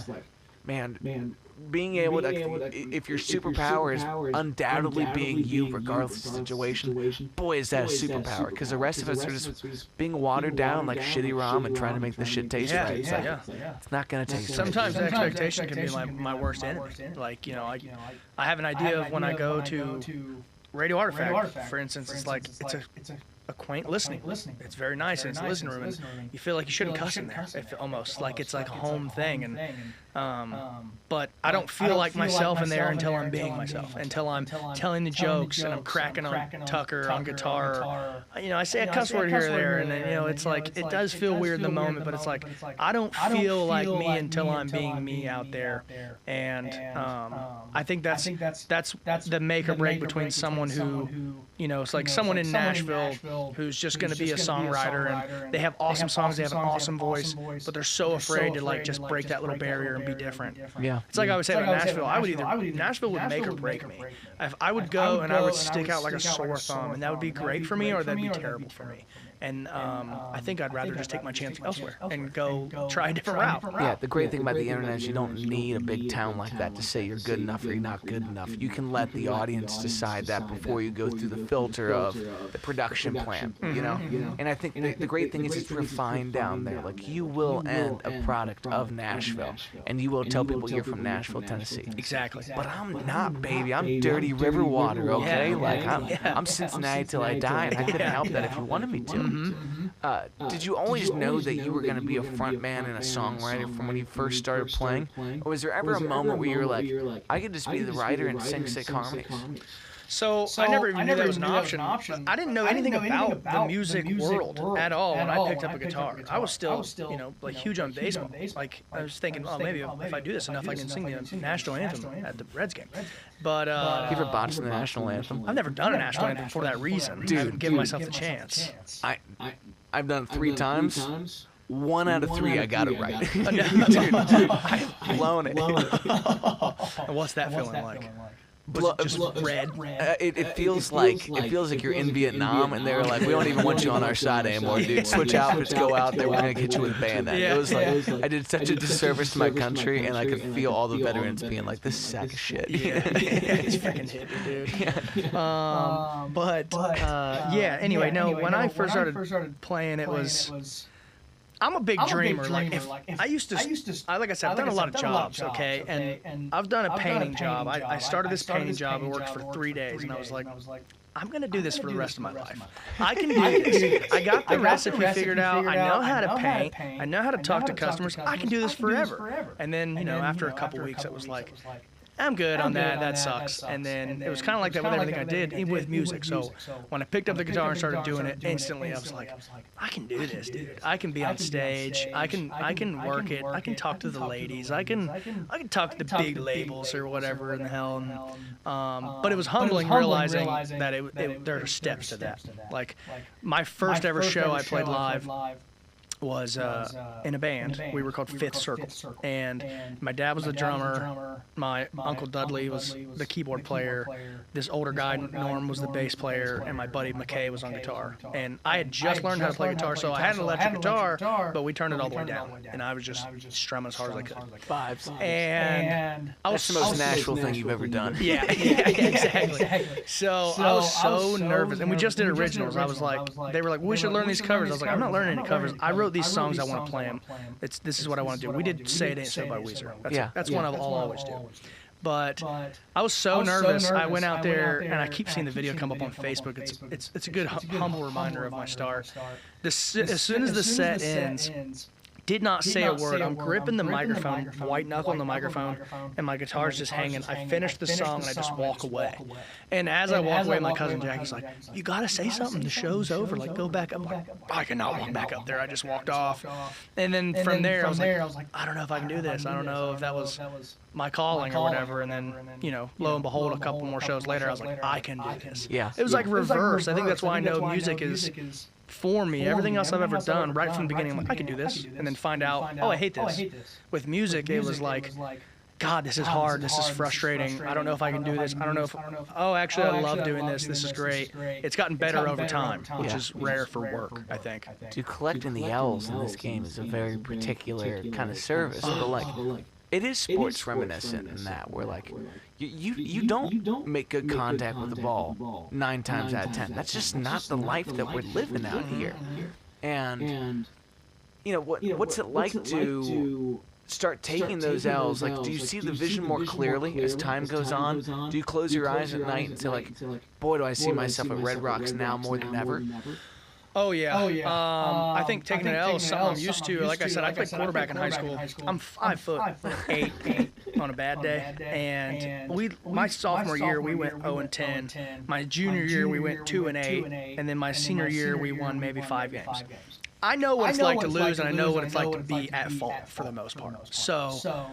man, being able to, if your superpower is undoubtedly being you regardless of the situation, boy, is that a superpower, because the rest of us are just being watered down like shitty rum and trying to make the shit taste right. It's like, it's not going to taste Sometimes the expectation can be my worst enemy. Like, you know, I have an idea of when I go to Radio Artifact, for instance, it's like, it's a quaint listening. It's very nice, and it's a listening room, and you feel like you shouldn't cuss in there. Almost like it's like a home thing, and but I don't feel like myself in there until I'm being myself, until I'm telling the jokes and I'm cracking on Tucker on guitar. You know, I say a cuss word here or there, and then, you know, it's like it does feel weird in the moment, but it's like I don't feel like me until I'm being me out there, and I think that's the make or break between someone who, you know, it's like someone in Nashville who's just going to be a songwriter, and they have awesome songs, they have an awesome voice, but they're so afraid to like just break that little barrier and be different. It's like I would say about Nashville. Nashville would make or break me. If I would go and I would stick out like a sore thumb, and that would be great for me, or that'd be terrible for me. And I think I'd rather just take my chance elsewhere and go try a different route. Yeah, the great thing about the internet is you don't need a big town like that to say you're good enough or you're not good enough. You can let the audience decide that before you go through the filter of the production plan, you know? And I think the great thing is it's refined down there. Like, you will end a product of Nashville, and you will tell people you're from Nashville, Tennessee. Exactly. But I'm not, baby. I'm dirty river water, okay? Like, I'm Cincinnati till I die, and I couldn't help that if you wanted me to. Did you always know that you were going to be a front man and a songwriter from when you first started playing? Or was there ever a moment where you were like, I could just be the writer and sing sick harmonies? So I never even knew that was an option. I didn't know anything about the music world at all when I picked up a guitar. I was still, you know, like huge on baseball. Like, I was thinking, oh, maybe if I do this enough, I can sing the national anthem at the Reds game. But you ever botched the national anthem? I've never done a national anthem for that reason. Dude, I haven't given myself the chance. I've done it 3 times. 1 out of 3, I got it right. Dude, I've blown it. What's that feeling like? Just red. It feels like you're in Vietnam, and they're like, we don't even want you on our side anymore, dude. Switch outfits, go out there. We're gonna get you with a band. It was like I did such a disservice to my country, and I could feel all the veterans being like, this sack of shit. It's freaking hippie, dude. Yeah. Anyway, no. When I first started playing, it was. I'm a big dreamer. Like, if I used to, like I said, I've done a lot of jobs, okay? And I've done a painting job. I started this painting job. It worked for 3 days, and I was like, I'm going to do this for the rest of my life. I can do this. I got the recipe figured out. I know how to paint. I know how to talk to customers. I can do this forever. And then, you know, after a couple weeks, it was like, I'm good on that. That sucks. And then it was kind of like that with everything I did, even with music. So when I picked up the guitar and started doing it, instantly I was like, I can do this, dude. I can be on stage. I can work it. I can talk to the ladies. I can talk to the big labels or whatever in the hell. And, but it was humbling realizing that there are steps to that. Like my first ever show I played live was in a band. We were called Fifth Circle, and my dad was the drummer. My Uncle Dudley was the keyboard player. This older guy, Norm, was the bass player, and my buddy McKay was on guitar. And I had just learned how to play guitar, so I had an electric guitar, but we turned it all the way down, and I was just strumming as hard as I could. Vibes. And that's the most Nashville thing you've ever done. Yeah, exactly. So I was so nervous, and we just did originals. I was like, they were like, we should learn these covers. I was like, I'm not learning any covers. I wrote these songs, I want to play them. This is what I want to do. We did Say It Ain't So by Weezer. That's one I'll always do. But I was so nervous. I went out there, and I keep seeing the video come up on Facebook. It's a good humble reminder of my start. As soon as the set ends, did not say a word. I'm gripping the microphone, white knuckling the microphone, and my guitar's just hanging. I finish the song, and I just walk away. And as I walk away, my cousin Jackie's like, you got to say something. The show's over. Like, go back up. Like, I cannot walk back up there. I just walked off. And then from there, I was like, I don't know if I can do this. I don't know if that was my calling or whatever. And then, you know, lo and behold, a couple more shows later, I was like, I can do this. Yeah. It was like reverse. I think that's why I know music is for me. Everything else I've ever done, right from the beginning, I'm like, I can do this. And then find out, oh, I hate this. With music, it was like, God, this is hard. This is frustrating. I don't know if I can do this. I don't know if, oh, actually, I love doing this. This is great. It's gotten better over time, which is rare for work, I think. Dude, collecting the L's in this game is a very particular kind of service. But, like, it is sports reminiscent in that, where, like, you don't make good contact with the ball 9 times out of 10. That's just not the life that we're living out here. And, you know, what's it like to start taking those L's? Like, do you see the vision more clearly as time goes on? Do you close your eyes at night and say, like, boy, do I see myself at Red Rocks now more than ever? Oh, yeah. I think taking an L is something I'm used to. Like I said, I played quarterback in high school. I'm 5'8" on a bad day. And my sophomore year, we went 0-10. My junior year, we went 2-8. And then my senior year, we won maybe 5 games. I know what it's like to lose, and I know what it's like to be at fault for the most part. So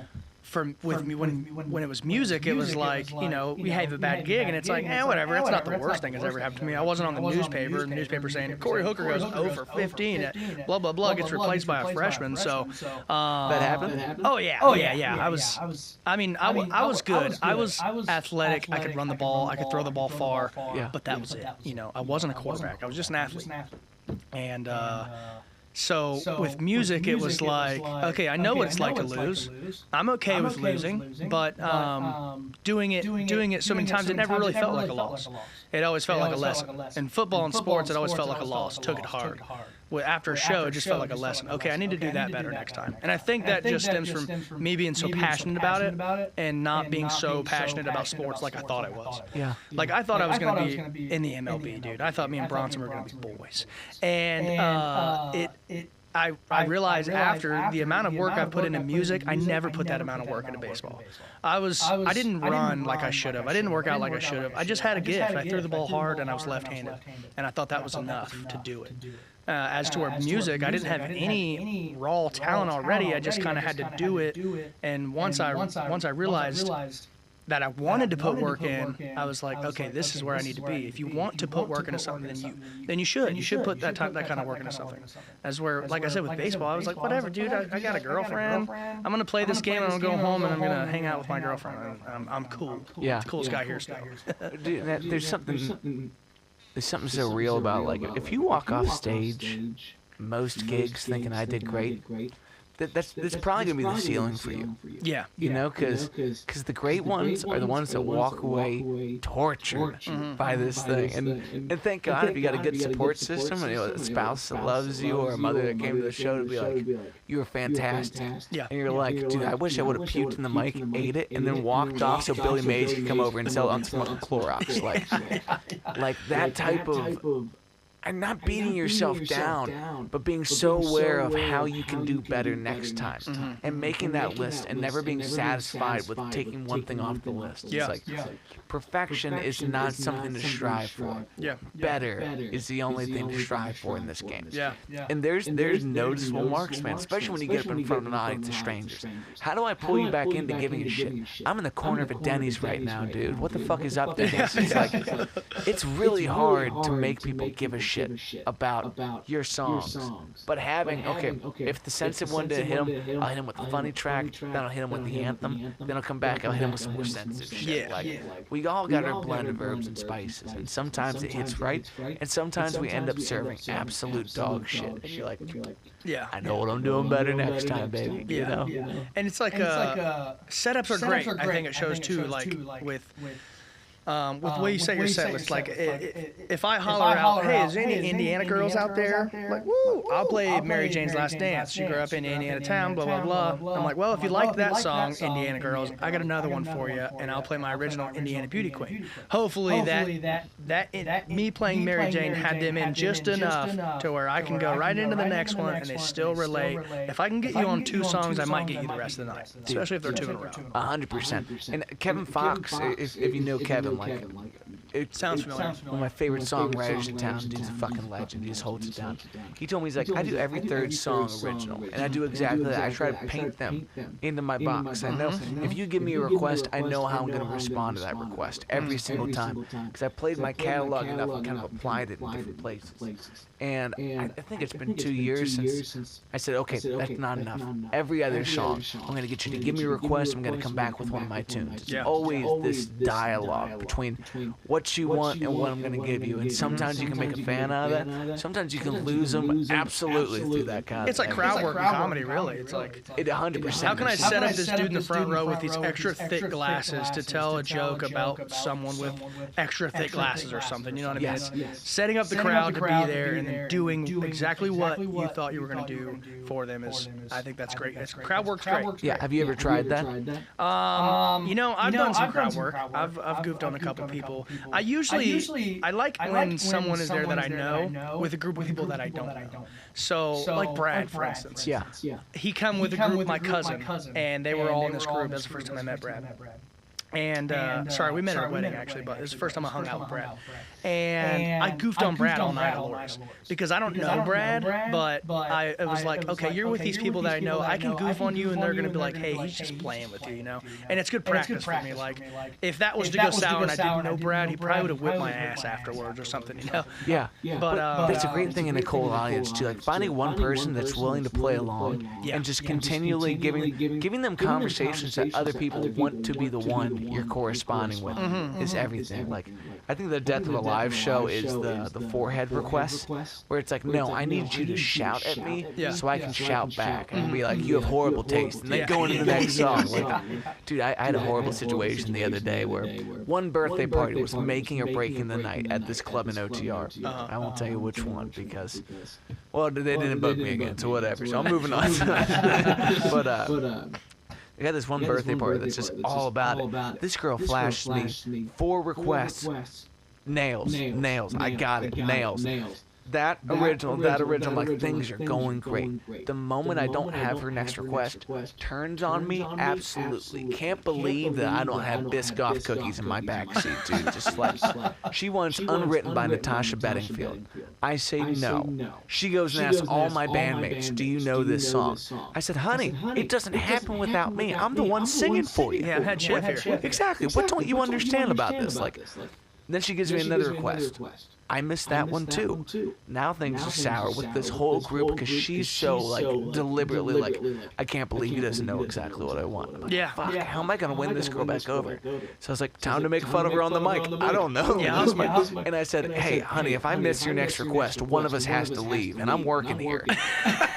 with me, when it was music, it was like, you know, we have a bad gig, and it's like, whatever. That's not the worst thing that's ever happened to me. I wasn't on the newspaper, and the newspaper saying Corey Hooker goes 0 for 15 at blah blah blah, gets replaced by a freshman. So that happened. Oh yeah. I was good. I was athletic. I could run the ball. I could throw the ball far. Yeah. But that was it. You know, I wasn't a quarterback. I was just an athlete. And so with music, it was like, okay, I know what it's like to lose. I'm okay with losing, but doing it so many times, it never really felt like a loss. It always felt like a lesson. In football and sports, it always felt like a loss. Took it hard. After a show, it just felt like a lesson. Okay, I need to do that better next time. And I think that just stems from me being so passionate about it and not being so passionate about sports like I thought I was. Yeah. Like, I thought I was going to be in the MLB, dude. I thought me and Bronson were going to be boys. And I realized after the amount of work I put into music, I never put that amount of work into baseball. I didn't run like I should have. I didn't work out like I should have. I just had a gift. I threw the ball hard, and I was left-handed. And I thought that was enough to do it. As to our music, I didn't have any raw talent already. I just kind of had to do it. And once I realized that I wanted to put work in, I was like, okay, this is where I need to be. If you want to put work into something, then you should. You should put that kind of work into something. As where, like I said, with baseball, I was like, whatever, dude. I got a girlfriend. I'm gonna play this game, and I'm gonna go home, and I'm gonna hang out with my girlfriend. I'm cool. Yeah. The coolest guy here still. Dude, there's something so real about, like, if you walk off stage most gigs thinking I did great, that's probably gonna be the ceiling for you. Yeah. You know, because the great ones are the ones that walk away tortured by this thing. And thank God if you got a good support system and a spouse that loves you or a mother that came to the show to be like, you were fantastic. Yeah. And you're like, dude, I wish I would have puked in the mic, ate it, and then walked off so Billy Mays could come over and sell it on some Clorox. Like that type of. And not beating yourself down, but being so aware of how you can do better next time, and making that list and never being satisfied with taking one thing off the list. Yeah. It's like perfection is not something to strive for. Yeah. Better is the only thing to strive for in this game. Yeah. And there's noticeable marks, man, especially when you get up in front of an audience of strangers. How do I pull you back into giving a shit? I'm in the corner of a Denny's right now, dude. What the fuck is up, Denny's? It's like, it's really hard to make people give a shit about your songs. But having, okay, if the sensitive one didn't hit him, I'll hit him with the funny track, then I'll hit him with the anthem, then I'll come back, I'll hit him with some more sensitive shit. Like, we all got our blend of herbs and spices, and sometimes it hits right, and sometimes we end up serving absolute dog shit. And you're like, yeah, I know what I'm doing better next time, baby. You know? And it's like, setups are great. I think it shows too, like with the way you set your set list, like if I holler out, hey, is there any Indiana girls out there? Like, woo, I'll play Mary Jane's Last Dance. She grew up in Indiana town, blah, blah, blah. I'm like, well, if you like that song, Indiana Girls, I got another one for you, and I'll play my original Indiana Beauty Queen. Hopefully me playing Mary Jane had them in just enough to where I can go right into the next one, and they still relate. If I can get you on 2 songs, I might get you the rest of the night, especially if they're 2 in a row. 100%. And Kevin Fox, if you know Kevin, it sounds familiar. One of my favorite songwriters in town. Dude's a fucking legend. He just holds it down. He told me, he's like, I do every third song original, and I do exactly that. I try to paint them into my box. I know if you give me a request, I know how I'm going to respond to that request every single time, because I played my catalog enough and kind of applied it in different places. And I think it's been 2 years since I said, okay, that's not enough. Every other song, I'm going to get you to give me a request. I'm going to come back with one of my tunes. It's always this dialogue between what you want and what I'm going to give you. And sometimes you can make a fan out of that. Sometimes you can lose them absolutely through that kind of It's like crowd work in comedy, really. It's like, it 100%. How can I set up this dude in the front row with these extra thick glasses to tell a joke about someone with extra thick glasses or something? You know what I mean? Yes. It's setting up the crowd to be there and then doing exactly what you thought you were going to do for them is, I think that's great. Crowd work's great. Yeah. Have you ever tried that? You know, I've done some crowd work. I've goofed on a couple people. I like when someone is there that I know with a group of people that I don't know. So, like Brad, for instance. Yeah. He come with a group, my cousin, and they were all in this group. That's the first time I met Brad. And sorry, we met at a wedding actually, but it was the first time I hung out with Brad. And I goofed on Brad all night at Lori's because I don't know Brad, but it was like, okay, you're with these people that I know. I can goof on you, and they're gonna be like, hey, he's just playing with you, you know. And it's good practice for me. Like, if that was to go sour and I didn't know Brad, he probably would have whipped my ass afterwards or something, you know. Yeah. But that's a great thing in a cold audience too. Like finding one person that's willing to play along and just continually giving them conversations that other people want to be the one you're corresponding with is everything. Like, I think the death of a live show is the forehead request, where it's like, no, I need you to shout at me so I can shout back and be like, you have horrible taste, and then go into the next song. Like, dude, I had a horrible situation the other day where one birthday party was making or breaking the night at this club in OTR. I won't tell you which one because, well, they didn't book me again, so whatever. So I'm moving on. But I got this one birthday party that's just all about it. This girl flashed me 4 requests. Nails. I got it. Nails. That original, like, things are going great. The moment I don't have her next request, turns on me absolutely. Can't believe that I don't have Biscoff cookies in my backseat, dude. Just like, she wants Unwritten by Natasha Bedingfield. I say no. She goes and asks all my bandmates, do you know this song? I said, honey, it doesn't happen without me. I'm the one singing for you. Yeah, head chef here. Exactly. What don't you understand about this? Like, Then she gives me another request. I missed that one too. Now things are sour with this whole group because she's so like deliberately like, I can't believe he doesn't know exactly what I want. I'm like, Yeah. fuck, how am I gonna win this girl back over? So I was like, time to make fun of her on the mic. I don't know. And I said, hey, honey, if I miss your next request, one of us has to leave, and I'm working here.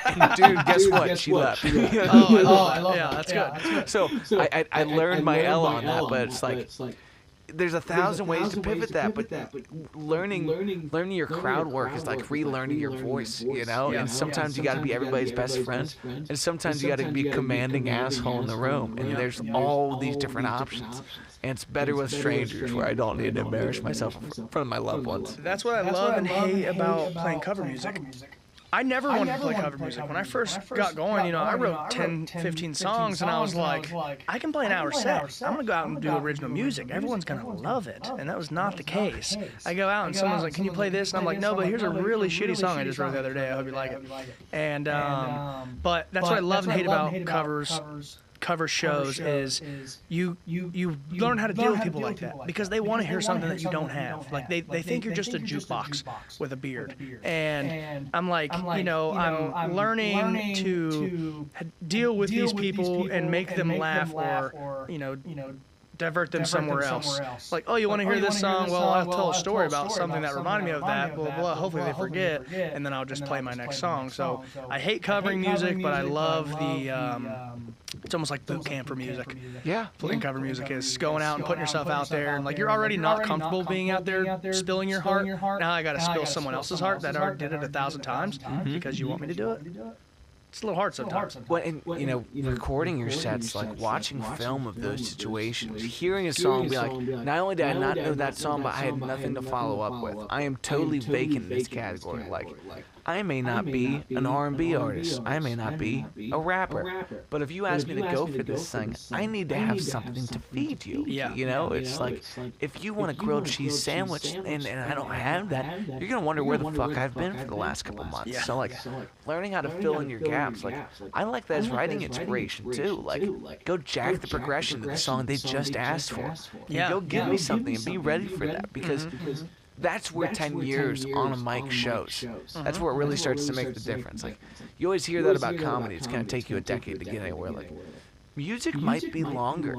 And dude, guess what? She left. I love that. That's good. So I learned my L on that, but it's like, there's 1,000 ways to pivot that, but learning your crowd work is like relearning your voice, you know? And sometimes you got to be everybody's best friend, and sometimes you got to be a commanding asshole in the room, and there's all these different options. And it's better with strangers where I don't need to embarrass myself in front of my loved ones. That's what I love and hate about playing cover music. I never wanted to play cover music. When I first got going, you know, I wrote 10, 15 songs, and I was like, I can play an hour set. I'm going to go out and do original music. Everyone's going to love it. And that was not the case. I go out, and someone's like, can you play this? And I'm like, no, but here's a really shitty song I just wrote the other day. I hope you like it. And, but that's what I love and hate about cover shows is you learn how to deal with people like that because they want to hear something that you don't have. Like they think you're just a jukebox with a beard. And I'm like, you know, I'm learning to deal with these people and make them laugh or, you know, divert them somewhere else. Like, oh, you want to hear this song? Well, I'll tell a story about something that reminded me of that. Blah, blah, hopefully they forget, and then I'll just play my next song. So I hate covering music, but I love the, it's almost like boot camp for music. Yeah. Playing cover music is going out and putting yourself out there. And like, you're already not comfortable being out there spilling your heart. Now I got to spill someone else's heart that already did it 1,000 times because you want me to do it. It's a little hard sometimes. Well, and you know, recording your sets, like watching film of those situations, hearing a song, be like, not only did I not know that song, but I had nothing to follow up with. I am totally vacant in this category. Like, I may not be an R&B artist. I may not be a rapper. But if you ask me to go for this thing, I need to have something to feed you. Yeah. You know, it's like, if you want a grilled cheese sandwich and I don't have that, you're going to wonder where the fuck I've been for the last couple months. Yeah. So, like, learning how to fill in your gaps, like, I like that as writing inspiration, too. Like, go jack the progression of the song they just asked for. Yeah. Go give me something and be ready for that, because that's where 10 years on a mic shows. That's where it really starts to make the difference. Like, you always hear that about comedy. It's going to take you a decade to get anywhere. Like, music might be longer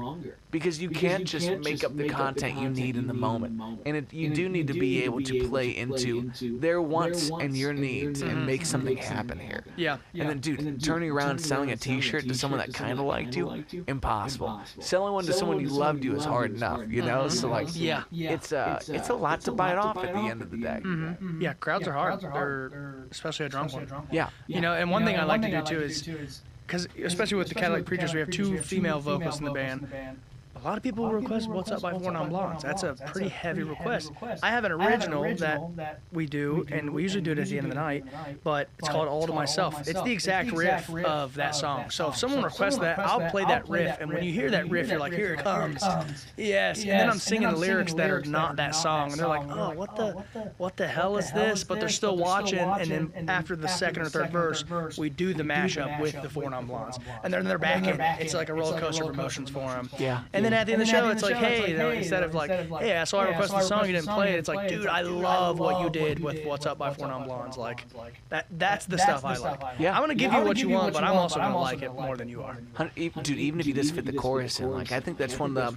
because you can't just make up the content you need in the moment. And you do need to be able to play into their wants and your needs and make something happen here. Yeah. And then, dude, turning around and selling a t-shirt to someone that kind of liked you, impossible. Selling one to someone who loved you is hard enough, you know? So, like, it's a lot to bite off at the end of the day. Yeah, crowds are hard. They're especially a drunk one. Yeah. You know, and one thing I like to do too is, because especially with the Cadillac Preachers, we have 2 female vocalists in the band. A lot of people request What's Up by 4 Non-Blondes. That's a pretty heavy request. I have an original that we do, and we usually do it at the end of the night, but it's called All to Myself. It's the exact riff of that song. So if someone requests that, I'll play that riff, and when you hear that riff, you're like, here it comes. Yes. And then I'm singing the lyrics that are not that song, and they're like, oh, what the hell is this? But they're still watching, and then after the second or third verse, we do the mashup with the 4 Non-Blondes. And then they're back in. It's like a roller coaster of emotions for them. Yeah. And then at the end of the show, it's like, hey, you know, instead of like, hey, so I requested the song, you didn't play it. It's like, dude, I love what you did with What's Up by 4 Non-Blondes. Like, that's the stuff I like. Yeah. I'm gonna give you what you want, but I'm also gonna like it more than you are. Dude, even if you just fit the chorus in, like, I think that's one of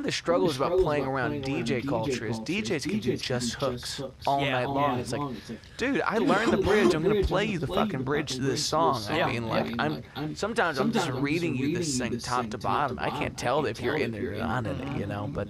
the struggles about playing around DJ culture is DJs can do just hooks all night long. It's like, dude, I learned the bridge. I'm gonna play you the fucking bridge to this song. I mean, like, sometimes I'm just reading you this thing top to bottom. I can't tell if you're in it or not in it, you know, but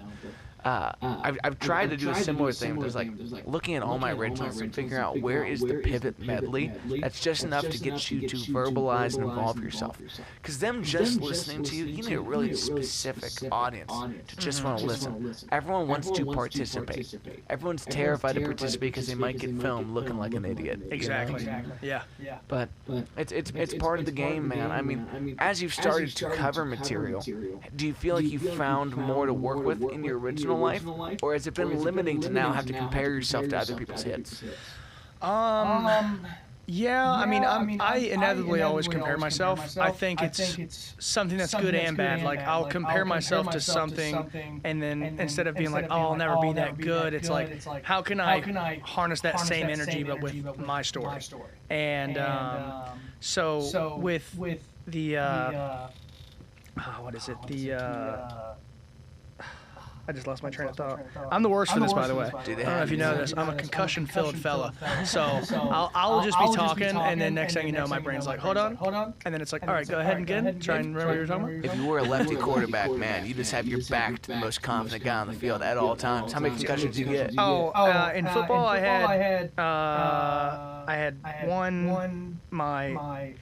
I've tried to do a similar thing. There's like looking at all my originals and figuring out where is the pivot medley that's just enough to get you to verbalize and involve yourself. Because them just listening to you, you need a really specific audience to just want to listen. Everyone wants to participate. Everyone's terrified to participate because they might get filmed looking like an idiot. Exactly. You know? Yeah. But it's part of the game, man. I mean, as you've started to cover material, do you feel like you found more to work with in your original life, or has it been limiting to now have to compare yourself to other people's hits? Yeah, I mean, I inevitably always compare myself. I think it's something that's good and bad. Like, I'll compare myself to something, and then instead of being like, oh, I'll never be that good, it's like, how can I harness that same energy but with my story? And so with the, what is it? I just lost my train of thought. I'm the worst for this, by the way. I don't know if you know this. I'm a concussion-filled fella. So I'll just be talking, and then next thing you know, my brain's like, hold on. And then it's like, all right, go ahead and again. Try and remember what you were talking about. If you were a lefty quarterback, man, you just have your back to the most confident guy on the field at all times. How many concussions do you get? In football, I had one my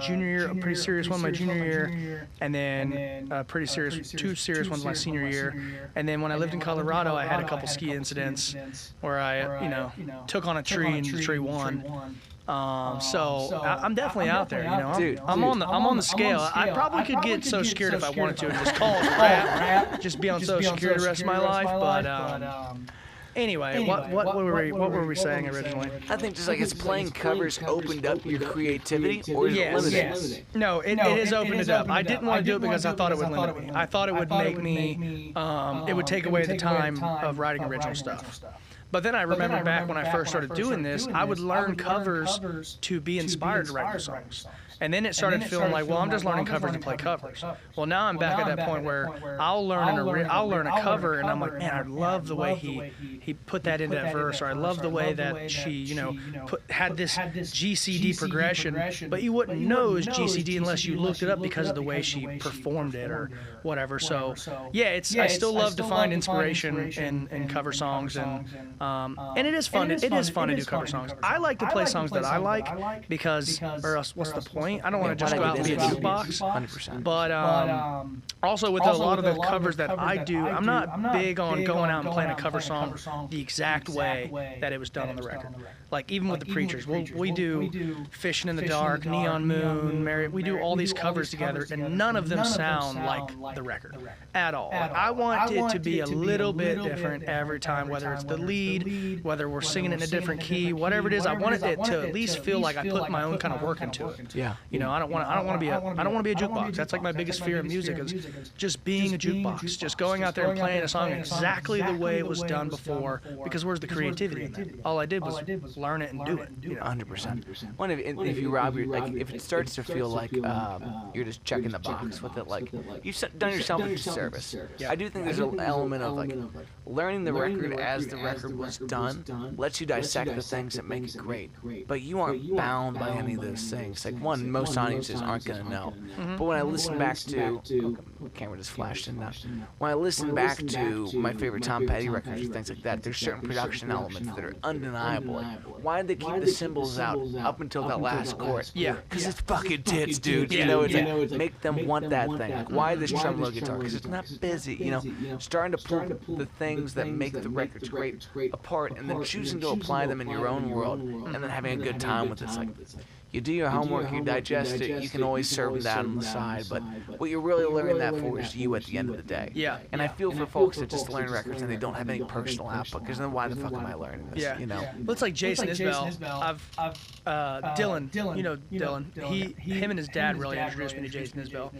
junior year, a pretty serious one my junior year, and then two serious ones my senior year. And then when I lived in Colorado, I had a couple ski incidents where I, took on a tree and the tree won. So I'm definitely out there, Dude, I'm on the scale. I probably could get so scared if I wanted to and just call it rap, just be on Social Security the rest of my life. But anyway, what were we saying originally? I think just like it's playing covers opened up your creativity, or is it limited? Yes. No, it is opened it up. I didn't want to do it because I thought it would limit me. I thought it would make me, it would take away the time of writing original stuff. But then I remember back when I first started doing this, I would learn covers to be inspired to write new songs. And then it started feeling like, well, I'm just learning covers to play covers. Well, now I'm back at that point where I'll learn a cover, and I'm like, man, I love the way he put that into that verse, or I love the way that she, had this GCD progression, but you wouldn't know it was GCD unless you looked it up because of the way she performed it or whatever. So, yeah, I still love to find inspiration in cover songs, and it is fun. It is fun to do cover songs. I like to play songs that I like because, or else, what's the point? I don't want to just go out and be a jukebox. 100%. But also with a lot of the covers that I do, I'm not big on going out and playing a cover song the exact way that it was done on the record. Like even with the Preachers, we do Fishing in the Dark, Neon Moon, Mary. We do all these covers together, and none of them sound like the record at all. Like, I want it to be a little bit different every time, whether it's the lead, whether we're singing in a different key, whatever it is. I want it to at least feel like I put my own kind of work into it. Yeah. I don't want to be a jukebox. That's like my biggest fear in music is just being a jukebox, just going out there and playing a song exactly the way it was done before. Because where's the creativity in that? All I did was learn it and do it. 100%. Well, if you rob your, like, if it starts to feel like you're just checking the box with it, like you've done yourself a disservice. I do think there's an element of like learning the record as the record was done lets you dissect the things that make it great, but you aren't bound by any of those things. Like most audiences aren't gonna know. But when I listen back to, camera just flashed in now. When I listen back to my favorite Tom Petty records and things like that, there's certain production elements that are undeniable. Like, why did they keep the cymbals out up until that last chord? Yeah. Because it's fucking tits, dude. It's like, make them want that thing. Like, why this tremolo guitar? Because it's not busy, starting to pull the things that make the records great apart, and then choosing to apply them in your own world, and then having a good time with it. It's like, you do your homework, you digest it, you can always serve that on the side, but what you're really learning that for is you at the end of the day. Yeah. And I feel for folks that just learn records and they don't have any personal output, because then why the fuck am I learning this, Well, it's like Jason Isbell. Dylan, Dylan. Him and his dad really introduced me to Jason Isbell.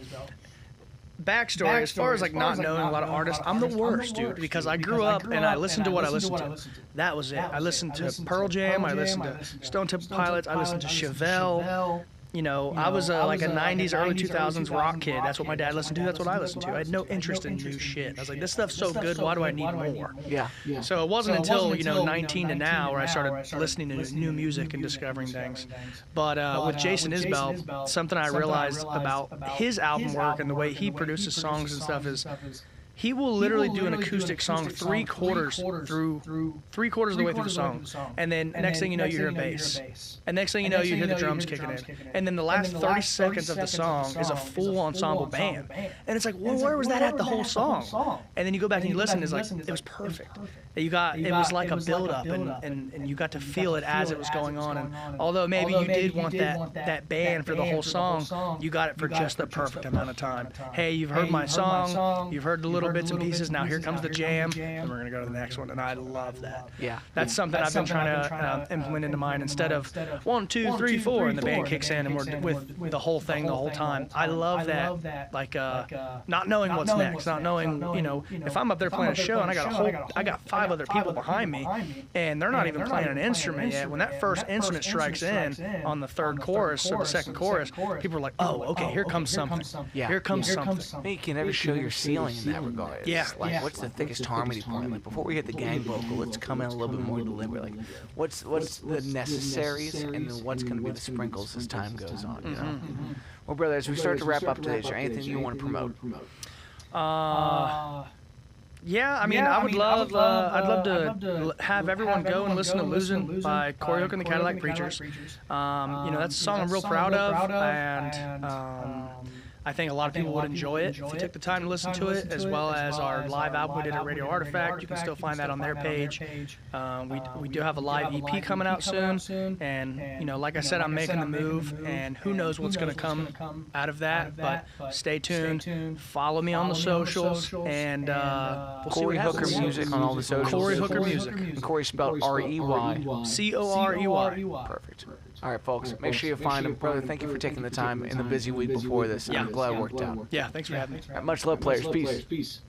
Backstory, as far as like not knowing a lot of artists, I'm the worst, dude, because I grew up and I listened to what I listened to. That was it. I listened to Pearl Jam, I listened to Stone Temple Pilots, I listened to Chevelle. I was like a 90s, early 2000s rock kid. That's what my dad listened to. That's what I listened to. I had no interest in new shit. I was like, this stuff's so good. Why do I need more? Yeah. So it wasn't until, 19 to now where I started listening to new music and discovering things. But with Jason Isbell, something I realized about his album work and the way he produces songs and stuff is he will literally do an acoustic song three-quarters of the way through the song. And then next thing you know, you hear a bass. And next thing you know, you hear the drums kicking in. And then the last 30 seconds of the song is a full ensemble band. And it's like, well, where was that at the whole song? And then you go back and you listen, it's like, it was perfect. It was like a build-up, and you got to feel it as it was going on. And although maybe you did want that band for the whole song, you got it for just the perfect amount of time. Hey, you've heard my song, you've heard the little little bits and pieces. Now here comes the jam, and we're going to go to the next one. And I love that. Yeah. That's something I've been trying to implement into mine instead of 1, 2, 3, 4, and the band kicks in and we're with the whole thing the whole time. I love that, like not knowing what's next, not knowing, you know, if I'm up there playing a show and I got 5 other people behind me, and they're not even playing an instrument yet. When that first instrument strikes in on the third chorus or the second chorus, people are like, oh, okay, here comes something. Yeah. Here comes something. You can never show your ceiling in that regard. Yeah. Like, what's the thickest harmony point? Like, before we hit the gang vocal, let's come in a little bit more deliberate. Like, what's the necessaries, and then what's going to be the sprinkles as time goes on, you know? Well, brother, as we start to wrap up today, is there anything you want to promote? Yeah, I mean, I'd love to have everyone go and listen to Losin by Corey Hook and the Cadillac Preachers. You know, that's a song I'm real proud of, and I think a lot of people would enjoy it if they took the time to listen to it, as well as our live album we did at Radio Artifact. You can still find that on their page. We do have a live EP coming out soon, and you know, like I said, I'm making the move, and who knows what's going to come out of that. But stay tuned. Follow me on the socials, and we'll see what happens. Corey Hooker Music on all the socials. Corey Hooker Music. And Corey spelled R-E-Y. Corey. Perfect. All right, folks, make sure you find him. Brother, thank you for taking the time in the busy week before this. I'm glad it worked out. Yeah, thanks for having me. All right, much love, players. Peace.